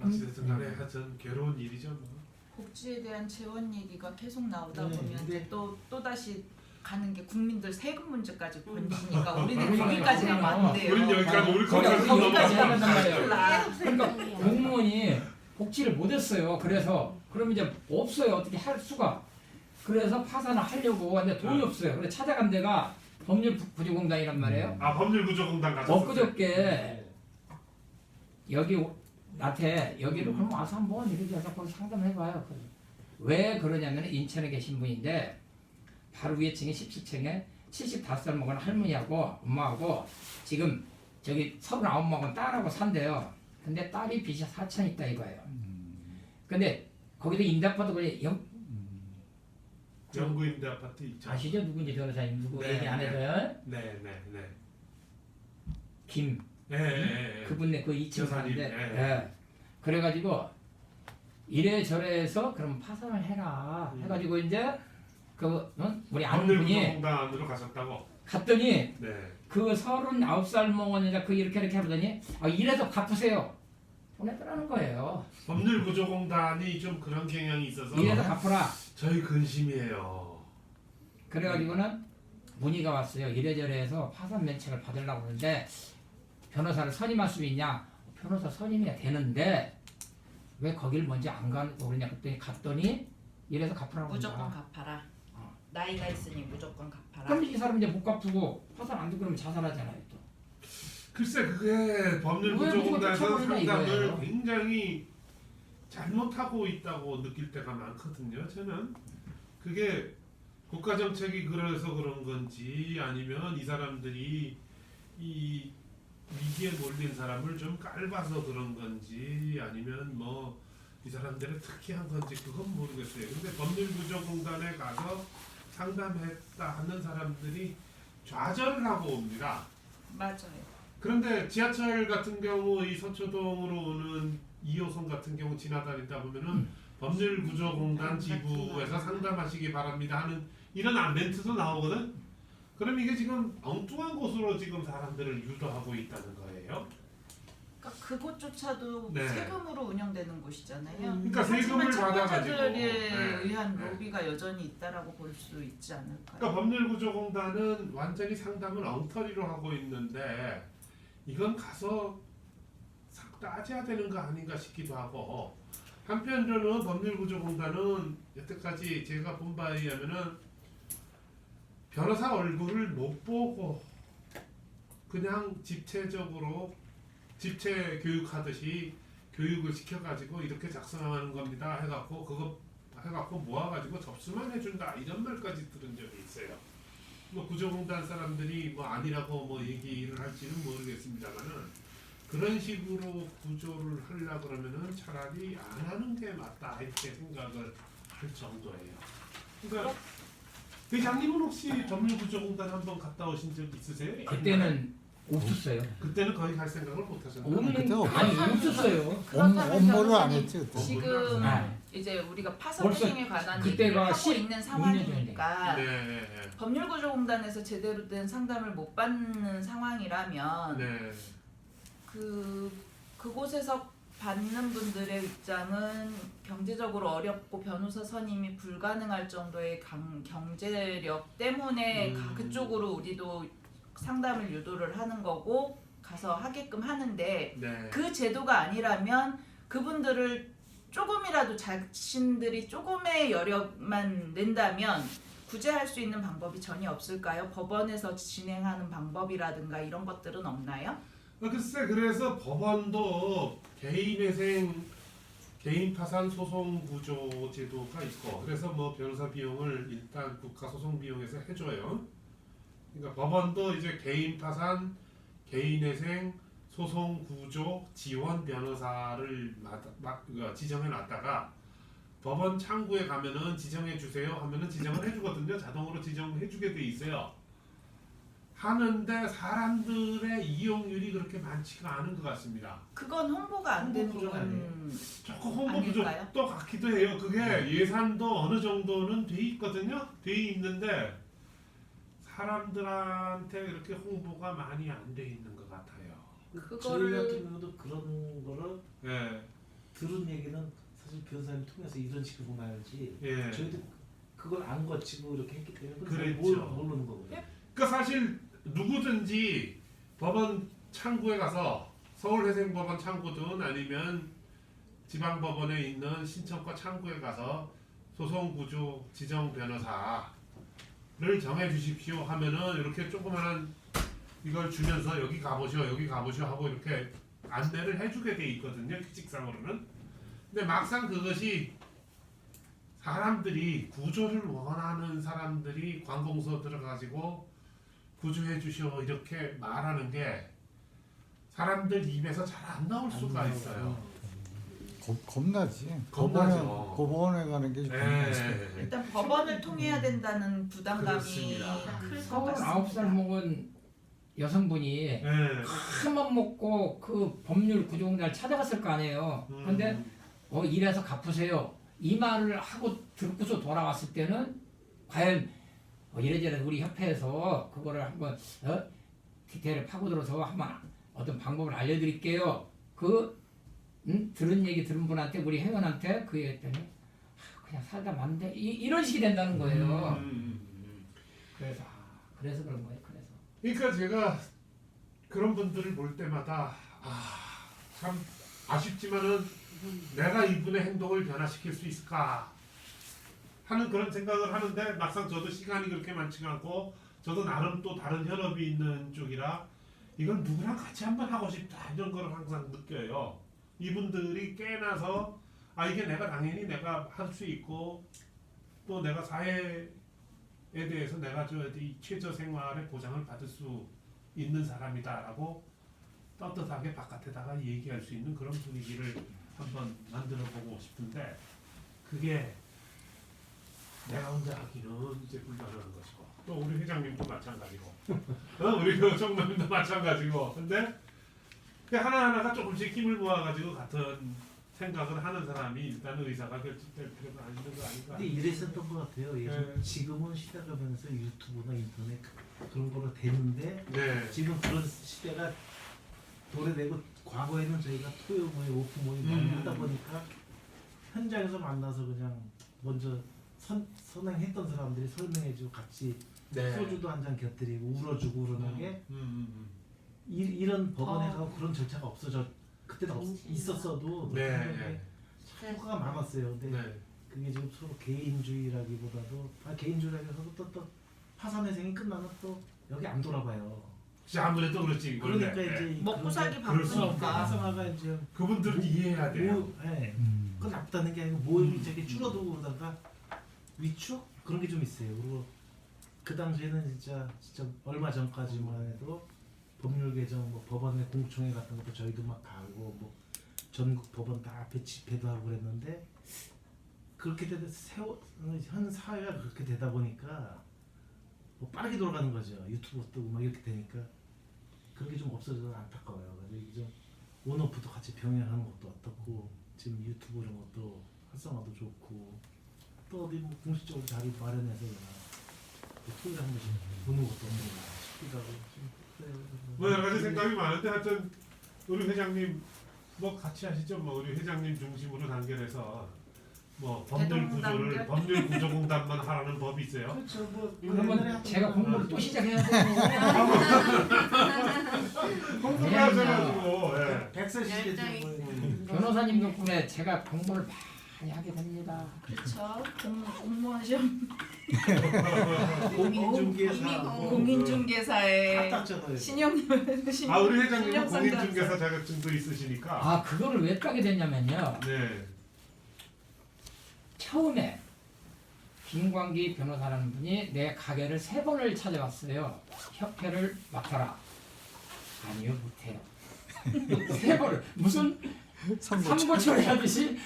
어찌됐든 간에 하여튼 괴로운 일이죠. 뭐. 복지에 대한 재원 얘기가 계속 나오다 네, 보면 근데- 또다시 가는 게 국민들 세금 문제까지 번지니까 우리는 그러니까 거기까지 가면 안 돼요. 우린 여기까지 우리 거기까지 거기까지 가면 넘어가면 말이에요. 몰라. 그러니까 공무원이 복지를 못했어요. 그래서 그럼 이제 없어요. 어떻게 할 수가. 그래서 파산을 하려고 근데 돈이 없어요. 그래서 찾아간 데가 법률구조공단이란 말이에요. 아 법률구조공단 가셨어요? 엊그저께 네. 여기 나한테 여기로 그럼 와서 한번 이렇게 해서 거기 상담해봐요. 왜 그러냐면 인천에 계신 분인데 바로 위에 층에 17층에 75살 먹은 할머니하고 엄마하고 지금 저기 39먹은 딸하고 산대요. 근데 딸이 빚이 4천 있다 이거예요. 근데 거기도 임대아파트 거기 영구임대 아파트 있죠. 아시죠? 누군지 변호사님 누구 네, 얘기 안 해도요? 네네네. 김 예. 그분네 그 2층 여사님, 사는데 예. 예. 그래가지고 이래저래 해서 그럼 파산을 해라 해가지고 이제 우리 아는 분이 법률구조공단으로 가셨다고. 갔더니 네. 그 39살 먹은 여자 그 이렇게 하더니 이래서 갚으세요 보내더라는 거예요. 법률구조공단이 좀 그런 경향이 있어서 이래서 갚으라. 저희 근심이에요. 그래가지고는 문의가 왔어요. 이래저래 해서 파산 면책을 받으려고 하는데 변호사를 선임할 수 있냐? 변호사 선임이 되는데 왜 거길 먼저 안 가고 그러냐 그랬더니 갔더니 이래서 갚으라고 무조건 한다. 갚아라. 나이가 있으니 무조건 갚아라. 그럼 이 사람 이제 못 갚고 파산 안 되고 그러면 자살하잖아요 또. 글쎄 그게 법률구조공단에서 상담을 굉장히 잘못하고 있다고 느낄 때가 많거든요. 저는 그게 국가정책이 그래서 그런 건지 아니면 이 사람들이 이 위기에 몰린 사람을 좀 깔봐서 그런 건지 아니면 뭐 이 사람들의 특이한 건지 그건 모르겠어요. 근데 법률구조공단에 가서 상담했다 하는 사람들이 좌절을 하고 옵니다. 맞아요. 그런데 지하철 같은 경우 이 서초동으로 오는 2호선 같은 경우 지나다니다 보면은 법률구조공단 지부에서 상담하시기 바랍니다 하는 이런 멘트도 나오거든. 그럼 이게 지금 엉뚱한 곳으로 지금 사람들을 유도하고 있다는 거예요. 그러니까 그곳조차도 네. 세금으로 운영되는 곳이잖아요. 그러니까 세금을 하지만 받아가지고 채권자들에 네. 의한 네. 로비가 여전히 있다라고 볼 수 있지 않을까요? 그러니까 법률구조공단은 완전히 상담을 엉터리로 하고 있는데 이건 가서 싹 따져야 되는 거 아닌가 싶기도 하고 한편으로는 법률구조공단은 여태까지 제가 본 바에 의하면은 변호사 얼굴을 못 보고 그냥 집체적으로 집체 교육하듯이 교육을 시켜가지고 이렇게 작성하는 겁니다 해갖고 그거 해갖고 모아가지고 접수만 해준다 이런 말까지 들은 적이 있어요. 뭐 구조공단 사람들이 뭐 아니라고 뭐 얘기를 할지는 모르겠습니다만은 그런 식으로 구조를 하려 그러면은 차라리 안 하는 게 맞다 이렇게 생각을 할 정도예요. 그러니까 회장님은 혹시 법률구조공단 한번 갔다 오신 적 있으세요? 그때는 없었어요. 그때는 거의 갈 생각을 못 하셨나요? 그때 아니 없었어요. 그렇다면 업무를 안 변호사님, 했지 그때. 지금 네. 이제 우리가 파산 벌써 행위에 관한 그때가 얘기를 하고 10 있는 6년 상황이니까 네. 법률구조공단에서 제대로 된 상담을 못 받는 상황이라면 네. 그곳에서 받는 분들의 입장은 경제적으로 어렵고 변호사 선임이 불가능할 정도의 경제력 때문에 그쪽으로 우리도 상담을 유도를 하는 거고 가서 하게끔 하는데 네. 그 제도가 아니라면 그분들을 조금이라도 자신들이 조금의 여력만 낸다면 구제할 수 있는 방법이 전혀 없을까요? 법원에서 진행하는 방법이라든가 이런 것들은 없나요? 글쎄 그래서 법원도 개인회생 개인 파산 소송 구조 제도가 있고 그래서 뭐 변호사 비용을 일단 국가 소송 비용에서 해줘요. 그러니까 법원도 이제 개인 파산, 개인회생, 소송 구조 지원 변호사를 지정해 놨다가 법원 창구에 가면은 지정해 주세요 하면은 지정을 해주거든요. 자동으로 지정해 주게 돼 있어요. 하는데 사람들의 이용률이 그렇게 많지가 않은 것 같습니다. 그건 홍보가 안 되는 홍보 부족 아니에요? 건 조금 홍보 아닐까요? 부족도 같기도 해요. 그게 예산도 어느 정도는 돼 있거든요. 돼 있는데 사람들한테 이렇게 홍보가 많이 안 돼 있는 것 같아요. 그거를- 저희 같은 경우도 그런 거를 예, 들은 얘기는 사실 변호사님 통해서 이런 식으로 보면 알지 예. 저희도 그걸 안 거치고 이렇게 했기 때문에 그걸 그랬죠. 모르는 거거든요. 그러니까 사실 누구든지 법원 창구에 가서 서울회생법원 창구든 아니면 지방법원에 있는 신청과 창구에 가서 소송구조 지정 변호사를 정해 주십시오 하면은 이렇게 조그마한 이걸 주면서 여기 가보시오 여기 가보시오 하고 이렇게 안내를 해주게 돼 있거든요, 규칙상으로는. 근데 막상 그것이 사람들이 구조를 원하는 사람들이 관공서 들어가지고 구조해 주시오 이렇게 말하는 게 사람들 입에서 잘 안 나올 수가 있어요. 겁나지. 겁나죠. 법원에 가는 게 겁나지. 일단 법원을 통해야 된다는 부담감이 그렇습니다. 클 것 서울 같습니다. 9살 먹은 여성분이 네. 큰맘 먹고 그 법률 구조공단을 찾아갔을 거 아니에요. 근데 이래서 갚으세요. 이 말을 하고 듣고서 돌아왔을 때는 과연 이래저래 우리 협회에서 그거를 한번 디테일을 파고들어서 한번 어떤 방법을 알려드릴게요. 들은 얘기 들은 분한테 우리 회원한테 그 얘기했더니 그냥 살다 맞는데 이런 식이 된다는 거예요. 그래서 그래서 그런 거예요. 그러니까 제가 그런 분들을 볼 때마다 참 아쉽지만은 내가 이분의 행동을 변화시킬 수 있을까 하는 그런 생각을 하는데 막상 저도 시간이 그렇게 많지가 않고 저도 나름 또 다른 현업이 있는 쪽이라 이건 누구랑 같이 한번 하고 싶다 이런 걸 항상 느껴요. 이분들이 깨나서 이게 당연히 내가 할 수 있고 또 내가 사회에 대해서 내가 이 최저 생활의 보장을 받을 수 있는 사람이다라고 떳떳하게 바깥에다가 얘기할 수 있는 그런 분위기를 한번 만들어 보고 싶은데 그게 내가 혼자 하기는 이제 불가능한 것이고 또 우리 회장님도 마찬가지고 우리 정남님도 마찬가지고 근데 그 하나하나가 조금씩 힘을 모아가지고 같은 생각을 하는 사람이 일단은 의사가 결집될 필요가 있는 거 아닌가. 근데 이랬었던 것 같아요. 예전 네. 지금은 시대가 변해서 유튜브나 인터넷 그런 거로 되는데 네. 지금 그런 시대가 도래되고 과거에는 저희가 토요 모임, 오픈 모임 많이 하다 보니까 현장에서 만나서 그냥 먼저 선행했던 사람들이 설명해주고 같이 네. 소주도 한 잔 곁들이고 울어주고 그러는 게 이런 법원에 가고 그런 절차가 없어져 그때는 있었어도 네. 효과가 많았어요. 근데 네. 그게 지금 서로 개인주의라기보다도 개인주의라기보다도 또 파산회생이 끝나면 또 여기 안 돌아봐요. 아무래도 그렇지. 그러니까 네. 이제 먹고 살기 그럴 수 바쁘니까. 활성화가 이제 그분들은 이해해야 돼요. 네. 그건 나쁘다는 게 아니고 모임이 저기 줄어들고 그러다가 위축 그런 게 좀 있어요. 그리고 그 당시에는 진짜 얼마 전까지만 해도 법률 개정, 법원의 공청회 같은 것도 저희도 막 가고 전국 법원 다 집회도 하고 그랬는데 그렇게 현 사회가 그렇게 되다 보니까 빠르게 돌아가는 거죠. 유튜브 뜨고 막 이렇게 되니까 그런 게 좀 없어져서 안타까워요. 그래서 이게 좀 온오프도 같이 병행하는 것도 어떻고 지금 유튜브 이런 것도 활성화도 좋고 또 어디 공식적으로 자리 마련해서 토요일에 한 번씩 보는 것도 어떤가 싶기도 하고 좀 여러 가지 생각이 많은데 하여튼 우리 회장님 같이 하시죠. 우리 회장님 중심으로 단결해서 법률 구조공단만 하라는 법이 있어요. 그렇죠. 그러면 제가 공부를 또 시작해야 돼요. 공부를 하셔가지고 백세 시대 열정이 변호사님 덕분에 제가 공부를 많이 하게 됩니다. 그렇죠. 공무원 시험 공인중개사 공인중개사의 다 땄잖아요. 신용님 우리 회장님은 신용 상담사. 공인중개사 자격증도 있으시니까. 그거를 왜 따게 됐냐면요. 네. 처음에 김광기 변호사라는 분이 내 가게를 3번을 찾아왔어요. 협회를 맡아라. 아니요, 못해요. 3번을 무슨 삼고 처리하듯이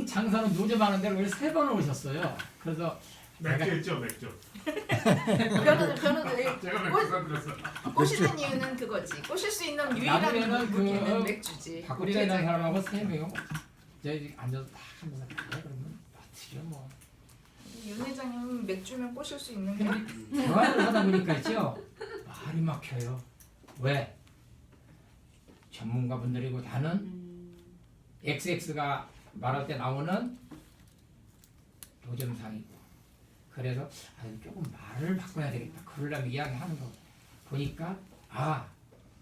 장사는 노점하는데 왜 3번을 오셨어요. 그래서 맥주 있죠, 맥주. 변호사들이 제가 맥주 사드렸어. 꼬시는 이유는 그거지. 꼬실 수 있는 유일한 나중에는 무기는 맥주지. 박구리가 사람하고 3명 저희 앉아서 딱 하면서 그래 그러면 맞죠 뭐. 윤 회장님 맥주면 꼬실 수 있는 게 근데 대화를 하다 보니까 있죠. 말이 막혀요. 왜? 전문가분들이고 나는 XX가 말할 때 나오는 노점상이고 그래서 조금 말을 바꿔야 되겠다. 그러려면 이야기하는 거 보니까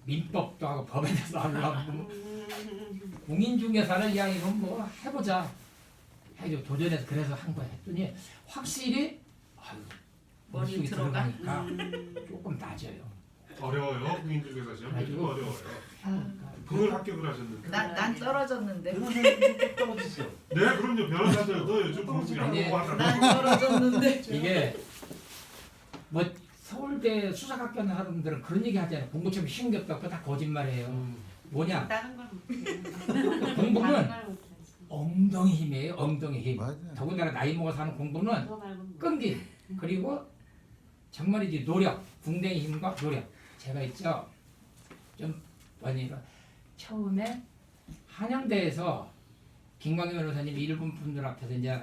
민법도 하고 법에 대해서 하려고 공인중개사를 이야 이건 뭐 해보자. 해도 도전해서 그래서 한 거야. 했더니 확실히 아유, 머리 머릿속에 들어가? 들어가니까 조금 낮아요. 어려워요. 공인중개사 시험 되게 아이고. 어려워요. 그러니까 그걸 합격을 하셨는데. 난 떨어졌는데. 변호사님도 떨어지죠. 네, 그럼요. 변호사들도 요즘 공부 안 아니, 보고 하잖아요. 난 떨어졌는데. 이게 뭐 서울대 수사학교 하는 사람들은 그런 얘기 하잖아요. 공부 좀 쉬운 게 없다. 그거 다 거짓말이에요. 뭐냐? 다른 걸 못해요. 공부는 다른 걸 못해요. 엉덩이 힘이에요. 엉덩이 힘. 맞아요. 더군다나 나이 먹어서 하는 공부는 그거 말고 뭐. 끈기 그리고 정말이지 노력, 궁뎅이 힘과 노력. 제가 있죠. 좀 뭐니까 처음에 한양대에서 김광희 변호사님 일본 분들 앞에서 이제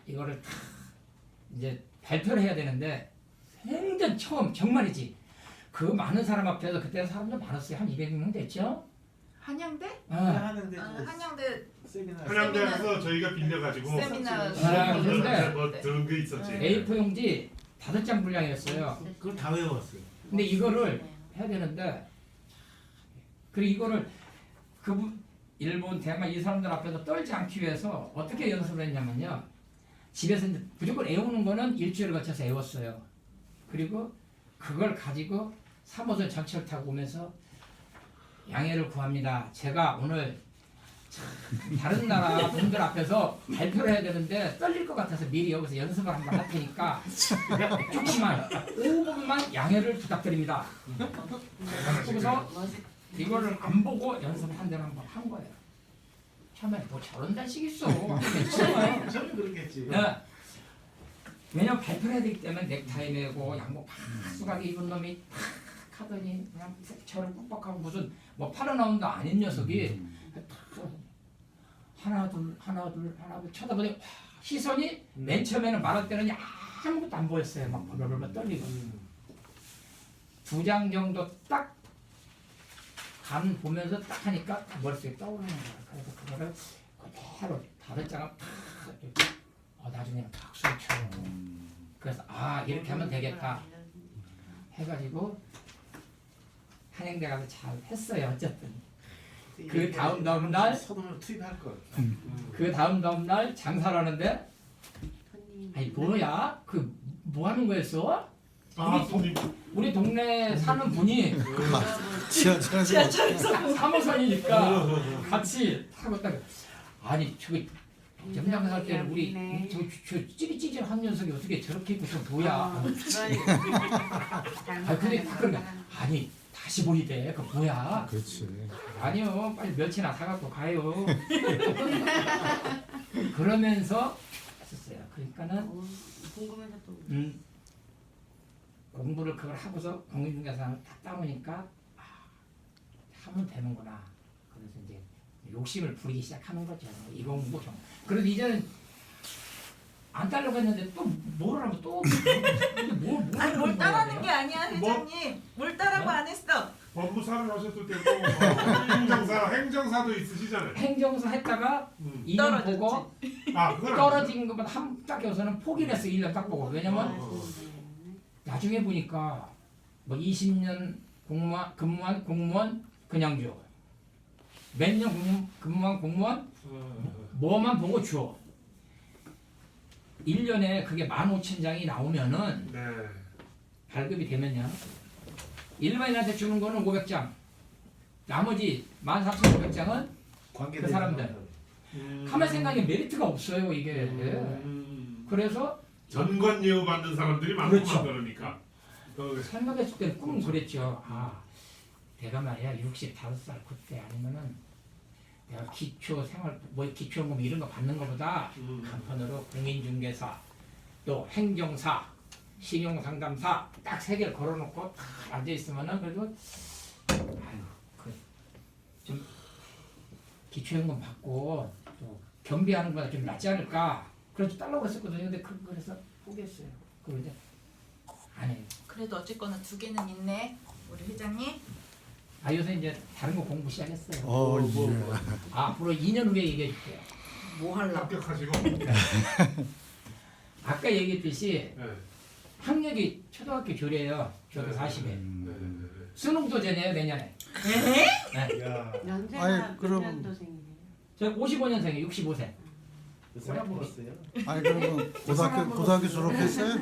이거를 다 이제 발표를 해야 되는데 생전 처음 정말이지 그 많은 사람 앞에서 그때 사람도 많았어요. 한 200명 됐죠. 한양대? 하는데 한양대 세미나 한양대에서 저희가 빌려가지고 세미나. 근데 뭐 들은 게 있었지. A4 용지 5장 분량이었어요. 그걸 다 외워왔어요. 근데 이거를 해야 되는데 그리고 이거를 그 일본 대만 이 사람들 앞에서 떨지 않기 위해서 어떻게 연습을 했냐면요. 집에서 이제 무조건 애우는 거는 일주일을 거쳐서 애웠어요. 그리고 그걸 가지고 3호선 전철 타고 오면서 양해를 구합니다. 제가 오늘 참 다른 나라 분들 앞에서 발표를 해야 되는데 떨릴 것 같아서 미리 여기서 연습을 한번 할 테니까 조금만 5분만 양해를 부탁드립니다. 그래서 이거를 안 보고 연습을 한 대로 한번 한 거예요. 처음에 뭐 저런 단식 있어. 괜찮아요. 저는 그렇겠지. 네. 왜냐면 발표를 해야 되기 때문에 넥타이 매고 양복 파수하게 입은 놈이 탁 하더니 그냥 저를 꾹꾹하고 무슨 뭐 파라나운드 아닌 녀석이 탁 하나 둘 쳐다보니 와, 시선이 맨 처음에는 말할 때는 아무것도 안 보였어요. 막 벌벌벌 떨리고 2장 정도 딱 간 보면서 딱 하니까 머릿속에 떠오르는 거야. 그래서 그거를 그대로 5장을 탁 나중에는 박수를 쳐요. 그래서 이렇게 하면 되겠다 해가지고 한양대 가서 잘 했어요. 어쨌든 그 다음 날 서동을 투입할 걸. 그 다음 날 장사를 하는데 아니 뭐야 그 뭐 하는 거였어? 손님. 우리 동네 사는 분이 지하철에서 3호선이니까 같이 타고 딱 아니 저기 점장 살 때는 우리 저 찌릿찌릿한 녀석이 어떻게 저렇게 입고 저 뭐야? 근데 딱 그런 거야. 아니 다시 보이대. 그 뭐야? 그렇지. 아니요 빨리 멸치나 사갖고 가요. 그러면서 했었어요. 그러니까는 궁금해서 또. 공부를 그걸 하고서 공인중개사를 다 따보니까 하면 되는구나. 그래서 이제 욕심을 부리기 시작하는 거죠. 이 공부 좀. 그래도 이제는 안 따려고 했는데 또 뭐를 하면 또 아니 뭘 따라하는 게 아니야 뭐? 회장님. 뭘 따라고 안 했어. 법무사를 하셔도 되고 행정사도 있으시잖아요. 행정사 했다가 2년 떨어졌지. 보고 그건 안 떨어진 것만 딱 여기서는 포기를 했어. 1년 딱 보고. 왜냐면 나중에 보니까 뭐 20년 근무한 공무원 그냥 줘. 몇 년 근무한 공무원 뭐만 보고 줘. 1년에 그게 15,000장이 나오면은 네. 발급이 되면요. 일반인한테 주는 거는 500장. 나머지 13,500장은 그 사람들. 가만 생각에 메리트가 없어요, 이게. 그래서 전관 예우 받는 사람들이 많구만. 그렇죠. 그러니까. 생각했을 때는 꿈은 그랬죠. 내가 말이야 65살 그때 아니면은 내가 기초 생활 뭐 기초연금 이런 거 받는 거보다 한편으로 공인중개사 또 행정사 신용상담사 딱 3개를 걸어놓고 딱 앉아 있으면은 그래도 좀 기초연금 받고 또 경비하는 거보다 좀 낫지 않을까. 그래서 딸라고 했었거든요. 근데 그래서 포기했어요. 그걸 이제 안 해요. 그래도 어쨌거나 2개는 있네 우리 회장님. 요새 이제 다른 거 공부 시작했어요. 예. 앞으로 2년 후에 얘기해 줄게요. 뭐 하려고? 합격하시고. 아까 얘기했듯이 네. 학력이 초등학교 교래예요. 저도 네. 40에. 네. 수능도 전이에요 내년에. 야, 연세가 아니, 그럼- 몇 년도생이에요? 저 55년생이에요. 65세. 사람 물었어요. 아니 그러면 고등학교 졸업했어요?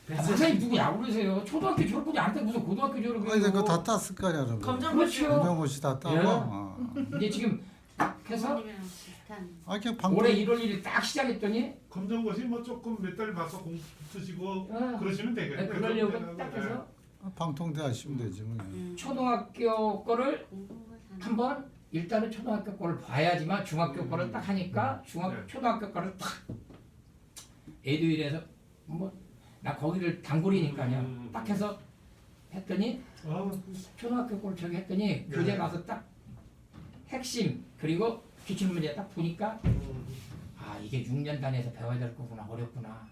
선생님 누구 야구르세요? 초등학교 졸업하지 않는데 무슨 고등학교 졸업이에요? 아니 그거 다 땄을 거 아니야 그럼. 그렇죠. 검정고시 다 따고. 예. 어. 이제 지금 해서 부모님이랑 비슷한. 아 그냥 방송. 올해 1월 1일 딱 시작했더니 검정고시 뭐 조금 몇 달 봐서 공부 쓰시고 아, 그러시면 되겠네. 그러려고 딱 해서 방통대 하시면 되지 뭐. 초등학교 거를 공부가 다 한번 일단은 초등학교 거를 봐야지만 중학교 거를 딱 하니까 네. 초등학교 거를 딱 에듀윌에서 뭐 나 거기를 단골이니까요. 딱 해서 했더니 어, 초등학교 거를 저기 했더니 교재 가서 딱 핵심 그리고 기출문제 딱 보니까 아 이게 6년 단위에서 배워야 될 거구나 어렵구나.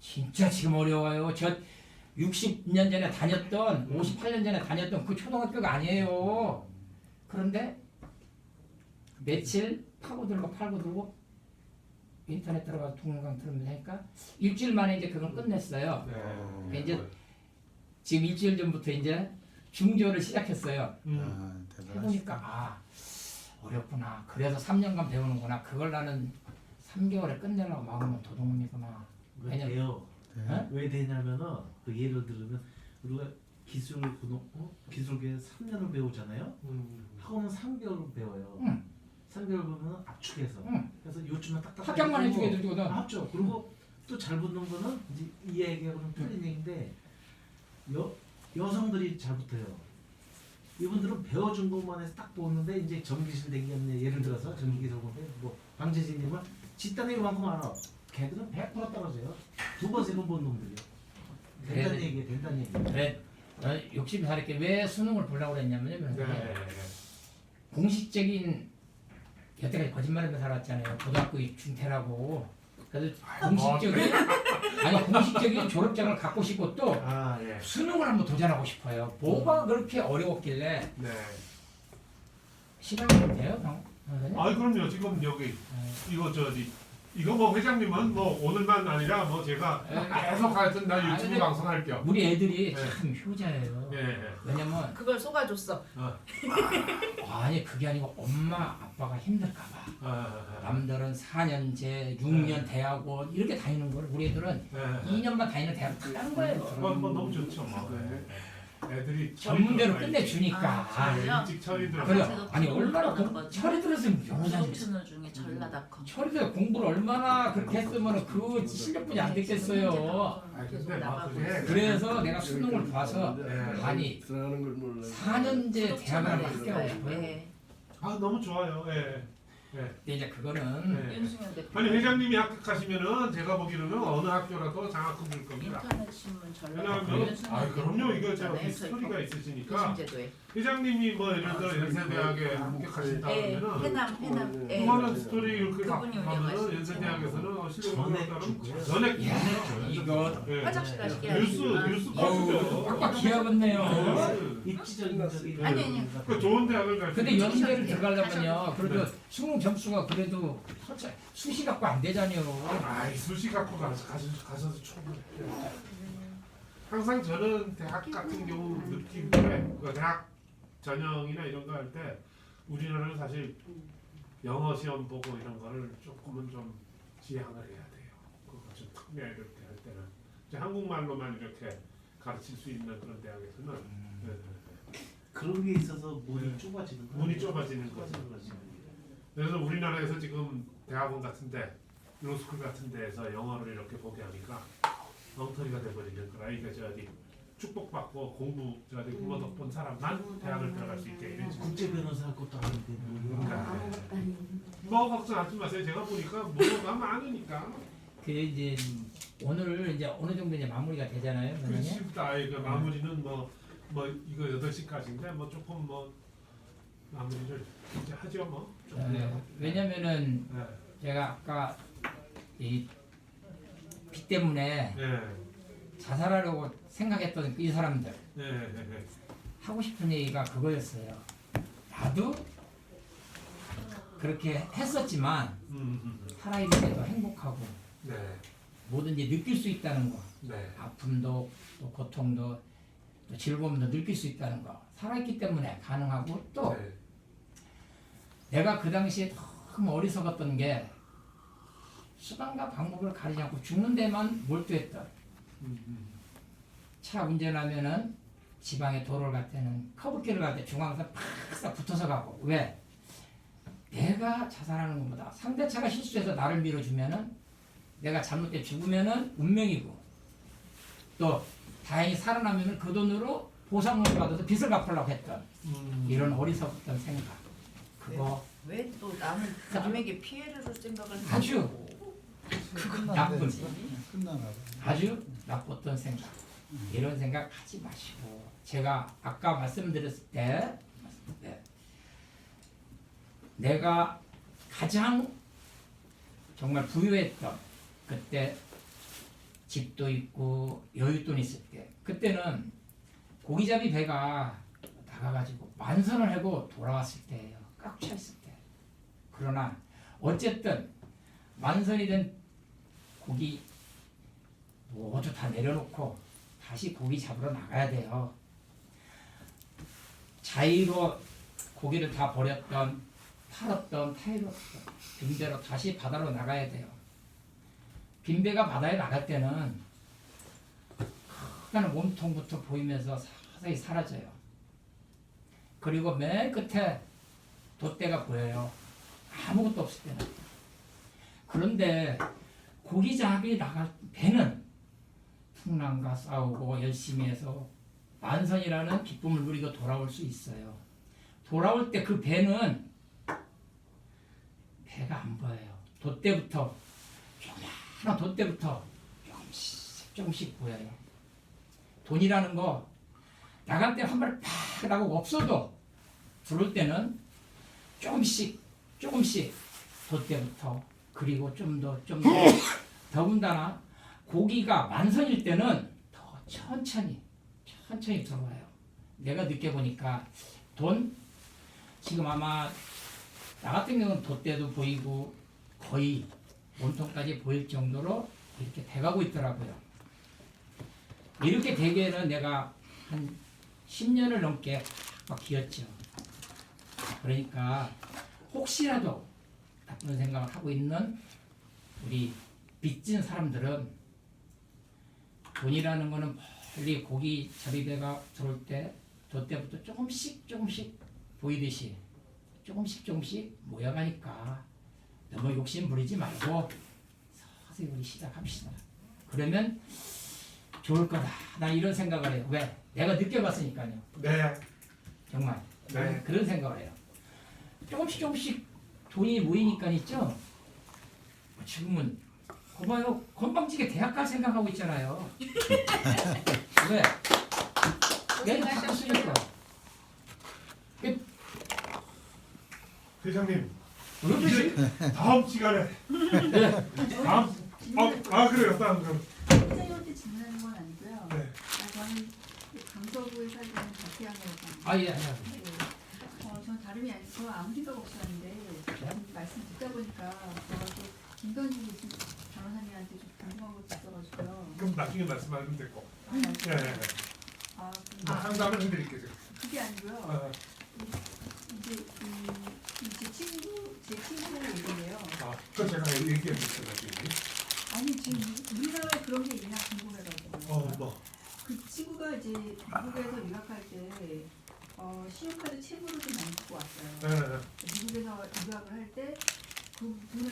진짜 지금 어려워요. 저 60년 전에 다녔던 58년 전에 다녔던 그 초등학교가 아니에요. 그런데 며칠 파고들고 팔고들고 인터넷 들어가서 동영상 들으면서 하니까 일주일 만에 이제 그걸 끝냈어요. 네. 이제 지금 일주일 전부터 이제 중조를 시작했어요. 아, 대단하시다. 해보니까 아 어렵구나. 그래서 3년간 배우는구나. 그걸 나는 3개월에 끝내려고 막으면 도둑놈이구나. 왜 왜냐면- 돼요? 네? 왜 되냐면은 그 예를 들면 우리가 기술 기술계 3년을 배우잖아요. 학원은 3개월을 배워요. 응. 3개월 보면 압축해서 응. 그래서 요즘은 딱딱 합격만 해주게 해주거든. 합죠. 그리고 또 잘 붙는 거는 이제 이 얘기하고는 틀린 얘기인데 여성들이 잘 붙어요. 이분들은 배워준 것만 해서 딱 보는데 이제 전기실 되겠네. 예를 들어서 전기기술 보는데 뭐 방재진님은 집단이 이만큼 알아. 걔들은 100% 떨어져요. 두 번 세 번 본 놈들이요. 된다는 그래. 얘기예요. 된다는 얘기. 그래 욕심이 살았게 왜 수능을 보려고 그랬냐면요. 네. 공식적인 여태까지 거짓말하면서 살았잖아요. 고등학교 중퇴라고. 그래서 공식적인 아니 공식적인 졸업장을 갖고 싶고 또 아 예. 수능을 한번 도전하고 싶어요. 뭐가 그렇게 어려웠길래 네. 시간이 돼요, 형? 선생님? 아 그럼요. 지금 여기 이거 이거 뭐 회장님은 뭐 오늘만 아니라 뭐 제가 계속 하여튼 나 유튜브 근데- 방송할게요. 우리 애들이 네. 참 효자예요. 예. 예. 왜냐면 그걸 속아줬어. 아니 그게 아니고 엄마 아빠가 힘들까봐. 남들은 4년제, 6년 대학원 이렇게 다니는 걸 우리 애들은 예. 2년만 다니는 대학 끝나는 거예요. 뭐 너무 좋죠. 뭐. 애들이 전문대로 처리 끝내주니까. 아, 일찍 처리 들어. 그래. 제가 아니 공부를 얼마나 하는 거지. 철이 들었으면 구독 여자지. 채널 중에 전라닷컴. 철이들 공부를 얼마나 그렇게 했으면 그 실력분이 안 됐겠어요. 아, 계속 근데 막 나가고 그게- 있어요. 그래서 내가 수능을 봐서 네. 아니 들어가는 걸 몰라. 4년제 구독 대학을 채널에 합격하고 있어요. 싶어요. 네. 아 너무 좋아요. 예. 근데 이제 그거는 네. 윤승현 대표. 아니 회장님이 합격하시면은 제가 보기로는 어느 학교라도 장학금 줄 겁니다. 인터넷 신문 전라닷컴. 왜냐하면 윤승현 아 그럼요 이거 제가 있잖아요. 스토리가 저희 있으시니까 교신제도에. 회장님이 뭐 예를 들어 연세대학에 합격하신다 예, 그러면은 해남. 예. 그거는 스토리 이렇게 그분이 하면은 운영하시죠. 연세대학에서는 실력이 전액 따르면 주고요. 전액 야, 주고요. 이거 예. 화장실 가시게 뉴스 하시지만. 커지죠. 아빠 기하겠네요. 입지적인 적인 아니, 아니. 그 좋은 대학을 갈 수. 근데 있는 연대를 들어가려면요. 하셔도 그래도 수능 점수가 그래도 수시 갖고 안 되잖아요. 아이 수시 갖고 가셔서 충분해요. 항상 저는 대학 같은 경우 느낀 게 그 대학 전형이나 이런 거 할 때 우리나라는 사실 영어 시험 보고 이런 거를 조금은 좀 지양을 해야 돼요. 그거 좀 특례 이렇게 할 때는 이제 한국말로만 이렇게 가르칠 수 있는 그런 대학에서는 그런 게 있어서 문이 좁아지는 거예요. 문이 좁아지는 거죠. 그래서 우리나라에서 지금 대학원 같은데 로스쿨 같은 데에서 영어를 이렇게 보게 하니까 엉터리가 돼버리는 거라. 이게 저기 축복받고 공부 저기 국어 덕본 사람만 대학을 들어갈 수 있게 이런 식으로. 국제 변호사 할 것도 아닌데 뭐. 아무것도 아닌. 뭐 걱정하지 마세요. 제가 보니까 뭐가 많으니까. 그 이제 오늘 이제 어느 정도 이제 마무리가 되잖아요. 그 그러면 쉽다. 그 마무리는 뭐 이거 8시까지인데 뭐 조금 뭐 마무리를 이제 하죠 뭐. 왜냐면은 네. 제가 아까 이 비 때문에 네. 자살하려고 생각했던 이 사람들 네. 네. 하고 싶은 얘기가 그거였어요. 나도 그렇게 했었지만 살아있는데도 행복하고 네. 뭐든지 느낄 수 있다는 거. 네. 아픔도 또 고통도 또 즐거움도 느낄 수 있다는 거 살아있기 때문에 가능하고 또 네. 내가 그 당시에 너무 어리석었던 게 수단과 방법을 가리지 않고 죽는 데만 몰두했던 차 운전하면은 지방에 도로를 갈 때는 커브길을 갈 때 중앙선 팍싹 붙어서 가고 왜? 내가 자살하는 것보다 상대차가 실수해서 나를 밀어주면은 내가 잘못돼 죽으면은 운명이고 또 다행히 살아나면은 그 돈으로 보상을 받아서 빚을 갚으려고 했던 이런 어리석었던 생각 그거 왜 또 남을 남에게 피해를 줄 생각을 아주 나쁜 끝나나 봐. 아주 나빴던 생각 이런 생각 하지 마시고 제가 아까 말씀드렸을 때 내가 가장 정말 부유했던 그때 집도 있고 여윳돈 있을 때 그때는 고기잡이 배가 나가가지고 만선을 하고 돌아왔을 때예요. 꽉 차있을 때. 그러나 어쨌든 만선이 된 고기 모두 다 내려놓고 다시 고기 잡으러 나가야 돼요. 자의로 고기를 다 버렸던 팔았던 타이로던 빈배로 다시 바다로 나가야 돼요. 빈배가 바다에 나갈 때는 큰 몸통부터 보이면서 서서히 사라져요. 그리고 맨 끝에 돛대가 보여요. 아무것도 없을 때는. 그런데 고기잡이 나갈 배는 풍랑과 싸우고 열심히 해서 만선이라는 기쁨을 누리고 돌아올 수 있어요. 돌아올 때 그 배는 배가 안 보여요. 돛대부터 조그마한 돛대부터 조금씩 보여요. 돈이라는 거 나갈 때 한 마리 팍 나고 없어도 들어올 때는 조금씩 돛대부터 그리고 좀 더 더군다나 고기가 만선일 때는 더 천천히 들어와요. 내가 느껴보니까 돈 지금 아마 나 같은 경우는 돛대도 보이고 거의 몸통까지 보일 정도로 이렇게 돼가고 있더라고요. 이렇게 되기에는 내가 한 10년을 넘게 막 기었죠. 그러니까 혹시라도 나쁜 생각을 하고 있는 우리 빚진 사람들은 돈이라는 거는 멀리 고기 잡이배가 들어올 때 돛대부터 조금씩 보이듯이 조금씩 모여가니까 너무 욕심 부리지 말고 서서히 우리 시작합시다. 그러면 좋을 거다. 난 이런 생각을 해요. 왜? 내가 느껴봤으니까요. 네. 정말 네. 그런 생각을 해요. 조금씩 돈이 모이니까 있죠. 지금은 고마요 건방지게 대학 갈 생각하고 있잖아요. 왜? 내가 바꿨으니까. 회장님 그렇지. 다음 시간에 다음 그래요. 다음 선생님한테 질문하는 건 아니고요. 네. 저는 강서구에 살고 있는 박태양이라고 합니다. 아예 네. 전 다름이 아니고 저 아무 생각 없이 하는데 말씀 듣다 보니까 제가 또 김건희 변호사님한테 좀 궁금한 것도 있어가지고요. 그럼 나중에 말씀하시면 되고. 아니, 네. 상담을 해드릴게요. 제가. 그게 아니고요. 이제 제 친구 얘기인데요. 그거 제가 얘기해드릴게요. 나중에. 아니 지금 우리나라에 그런 게 있나 궁금해가지고. 그 친구가 이제 미국에서 유학할 때 신용카드 채무를 좀 많이 갖고 왔어요. 네. 미국에서 유학을 할 때 그 돈을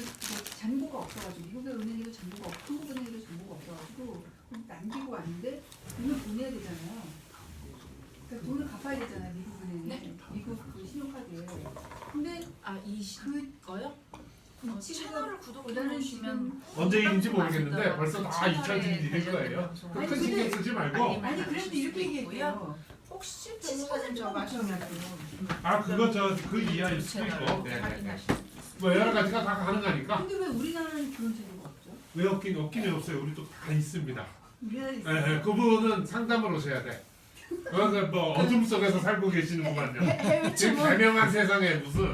잔고가 없어가지고 미국의 은행에도 잔고가 없고 한국 은행에도 잔고가 없어가지고 남기고 왔는데 돈을 보내야 되잖아요. 그러니까 돈을 갚아야 되잖아요 미국 은행에. 네. 미국 그 신용카드에. 근데 거요? 그 채널을 구독해 그다음에 주시면 언제 일인지 모르겠는데 벌써 다 채널에 2000일일 거예요. 관련 큰 방송. 신경 쓰지 말고. 아니 그래도 이렇게 얘기했고요. 혹시 변호사님 저 마시면 그거 그 이하일 수도 있고. 네. 뭐 여러 가지가 다 가능하니까. 근데 왜 우리나라는 그런 제도가 없죠? 왜 없긴 없어요. 우리도 다 있습니다. 우리나라에 있어요. 네, 그분은 상담을 오셔야 돼. 뭐 어둠 속에서 살고 계시는구만요. 해외 지금 친구. 개명한 세상에 무슨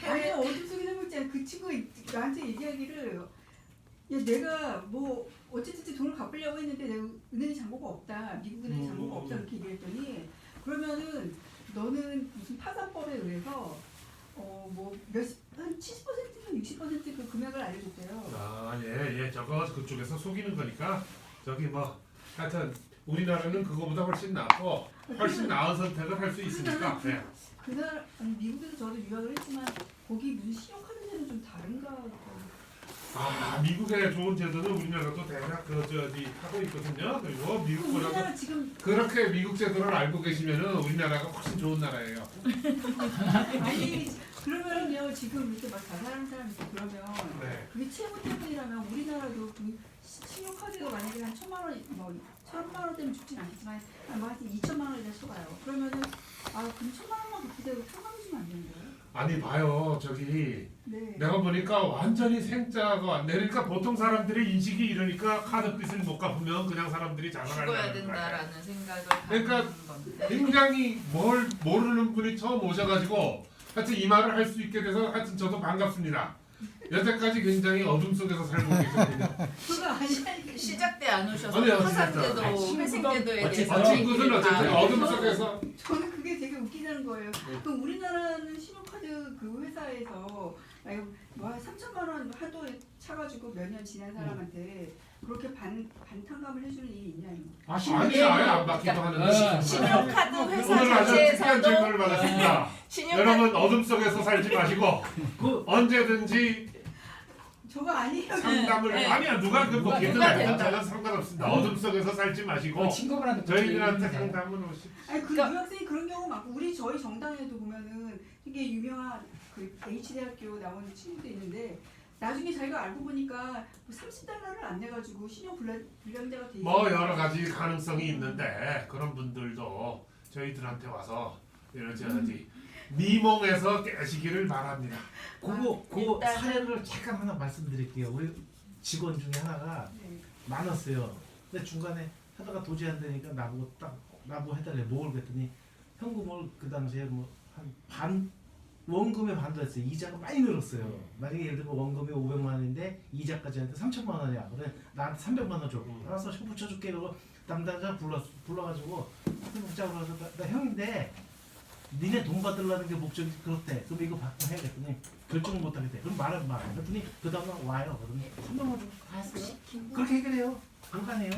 아니 어둠 속에 살고 있잖아. 그 친구가 나한테 얘기하기를 야, 내가 뭐 어쨌든 돈을 갚으려고 했는데 내가 은행에 잔고가 없다. 미국 은행에 잔고가 없다 이렇게 얘기했더니 그러면은 너는 무슨 파산법에 의해서 한 70%나 60% 그 금액을 알려줬대요. 아, 예. 저거 그쪽에서 속이는 거니까 저기 뭐 하여튼 우리나라는 그거보다 훨씬 낫고 훨씬 나은 선택을 할 수 있으니까. 예. 그날 아니 미국에서 저도 유학을 했지만 거기 무슨 신용카드제는 좀 다른가? 아, 미국의 좋은 제도는 우리나라도 대략 하고 있거든요. 그리고 미국보다도 우리나라 지금 그렇게 미국 제도를 알고 계시면은 우리나라가 훨씬 좋은 나라예요. 아니 그러면요 지금 이렇게 막 자살하는 사람이 있고 그러면 네. 그게 채무 때문이라면 우리나라도 그 신용카드가 만약에 한 1,000만 원, 뭐 1,000만 원 때문에 죽진 않지만 한 2,000만 원이나 쳐가요. 그러면은 그럼 1,000만 원만 갚으세요. 상담 주면 안 되는 거예요? 아니 봐요 저기 네. 내가 보니까 완전히 생자가 안 돼. 그러니까 보통 사람들의 인식이 이러니까 카드빚을 못 갚으면 그냥 사람들이 죽어야 자살한다는 거예요. 된다라는 생각을 그러니까 하는 건데. 굉장히 뭘 모르는 분이 처음 오셔가지고 하여튼 이 말을 할 수 있게 돼서 하여튼 저도 반갑습니다. 여태까지 굉장히 어둠 속에서 살고 계셨거든요. 그거 아니 시작 때 안 오셔서 아니요, 파산제도 아니, 회생제도에 대해서 친구들은 얘기를 다 어쨌든 하고 어둠 속에서 저는 그게 되게 웃기다는 거예요. 그럼 우리나라는 신용카드 그 회사에서 뭐 3,000만 원 하도 차가지고 몇 년 지난 사람한테 그렇게 반탕감을 해주는 일이 있냐 이거. 아니 아예 안 받기도 하는데 신용카드 회사 오늘 아주 특이한 자체에서도 질문을 받았습니다. 신용카드 여러분 어둠 속에서 살지 마시고 언제든지 저거 아니에요. 상담을 네. 아니야 누가 그 누가 보기든 누가 된다. 저는 상관없습니다. 어둠 속에서 살지 마시고 친구분한테 저희들한테 상담은 오시. 아니 그 그러니까- 유학생이 그런 경우 많고 저희 정당에도 보면은 되게 유명한 그 H대학교 나온 친구도 있는데 나중에 자기가 알고 보니까 30달러를 안 내가지고 신용 불량자가 돼 뭐 있어요. 여러 가지 가능성이 있는데 그런 분들도 저희들한테 와서 이런 저기 미몽에서 깨시기를 바랍니다. 그거 일단은- 사례를 잠깐 하나 말씀드릴게요. 우리 직원 중에 하나가 네. 많았어요. 근데 중간에 하다가 도저히 안 되니까 나보고 해달래. 뭘 그랬더니 현금을 그 당시에 뭐 한 반 원금의 반도 했어요. 이자가 많이 늘었어요. 만약에 예를 들면 원금이 500만 원인데 이자까지 하는데 3,000만 원이야. 그래 나한테 300만 원 줘. 알았어, 셔 붙여줄게. 그러고 담당자 불러가지고 하여튼 붙자고 그래서 나 형인데 니네 돈 받으려는 게 목적이 그렇대. 그럼 이거 받고 해. 그랬더니 결정을 못 하겠대. 그럼 말을 마. 그랬더니 그 다음날 와요. 그러더니 300만 원 주고 갔어요. 그렇게 해결해요. 간단해요.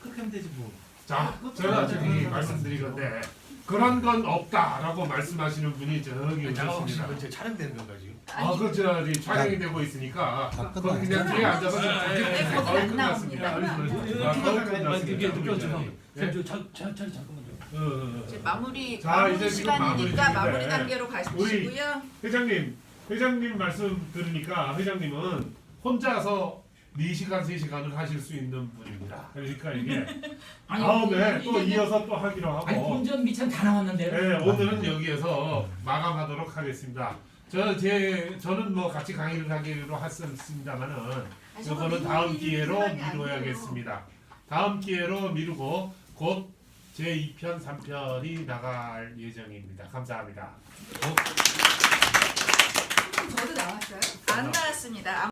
그렇게 하면 되지 뭐. 자, 제가 저기 말씀드리건데 그런 건 없다라고 말씀하시는 분이 저기 오셨습니다. 제 촬영되는 건가 지금? 그 저기 촬영이 되고 있으니까 다 거기 그냥 뒤에 앉아서 좀 네, 듣겠습니다. 거기 거의 안 끝났습니다. 나옵니다. 거의 이게 끝났습니다. 느껴져. 자리 잠깐만요. 이제 마무리 자, 마무리 이제 지금 마무리 시간이니까 중인데 마무리 단계로 가시고요. 회장님 말씀 들으니까 회장님은 혼자서 4시간, 3시간을 하실 수 있는 분입니다. 그러니까 이게 아니, 다음에 또 이게- 이어서 또 하기로 하고 아니 본전 미천 다 나왔는데요. 네, 오늘은 여기에서 마감하도록 하겠습니다. 저는 뭐 같이 강의를 하기로 했습니다만은 이거는 다음 기회로 미뤄야겠습니다. 다음 기회로 미루고 곧 제2편, 3편이 나갈 예정입니다. 감사합니다. 저도 나왔어요. 안 나왔습니다.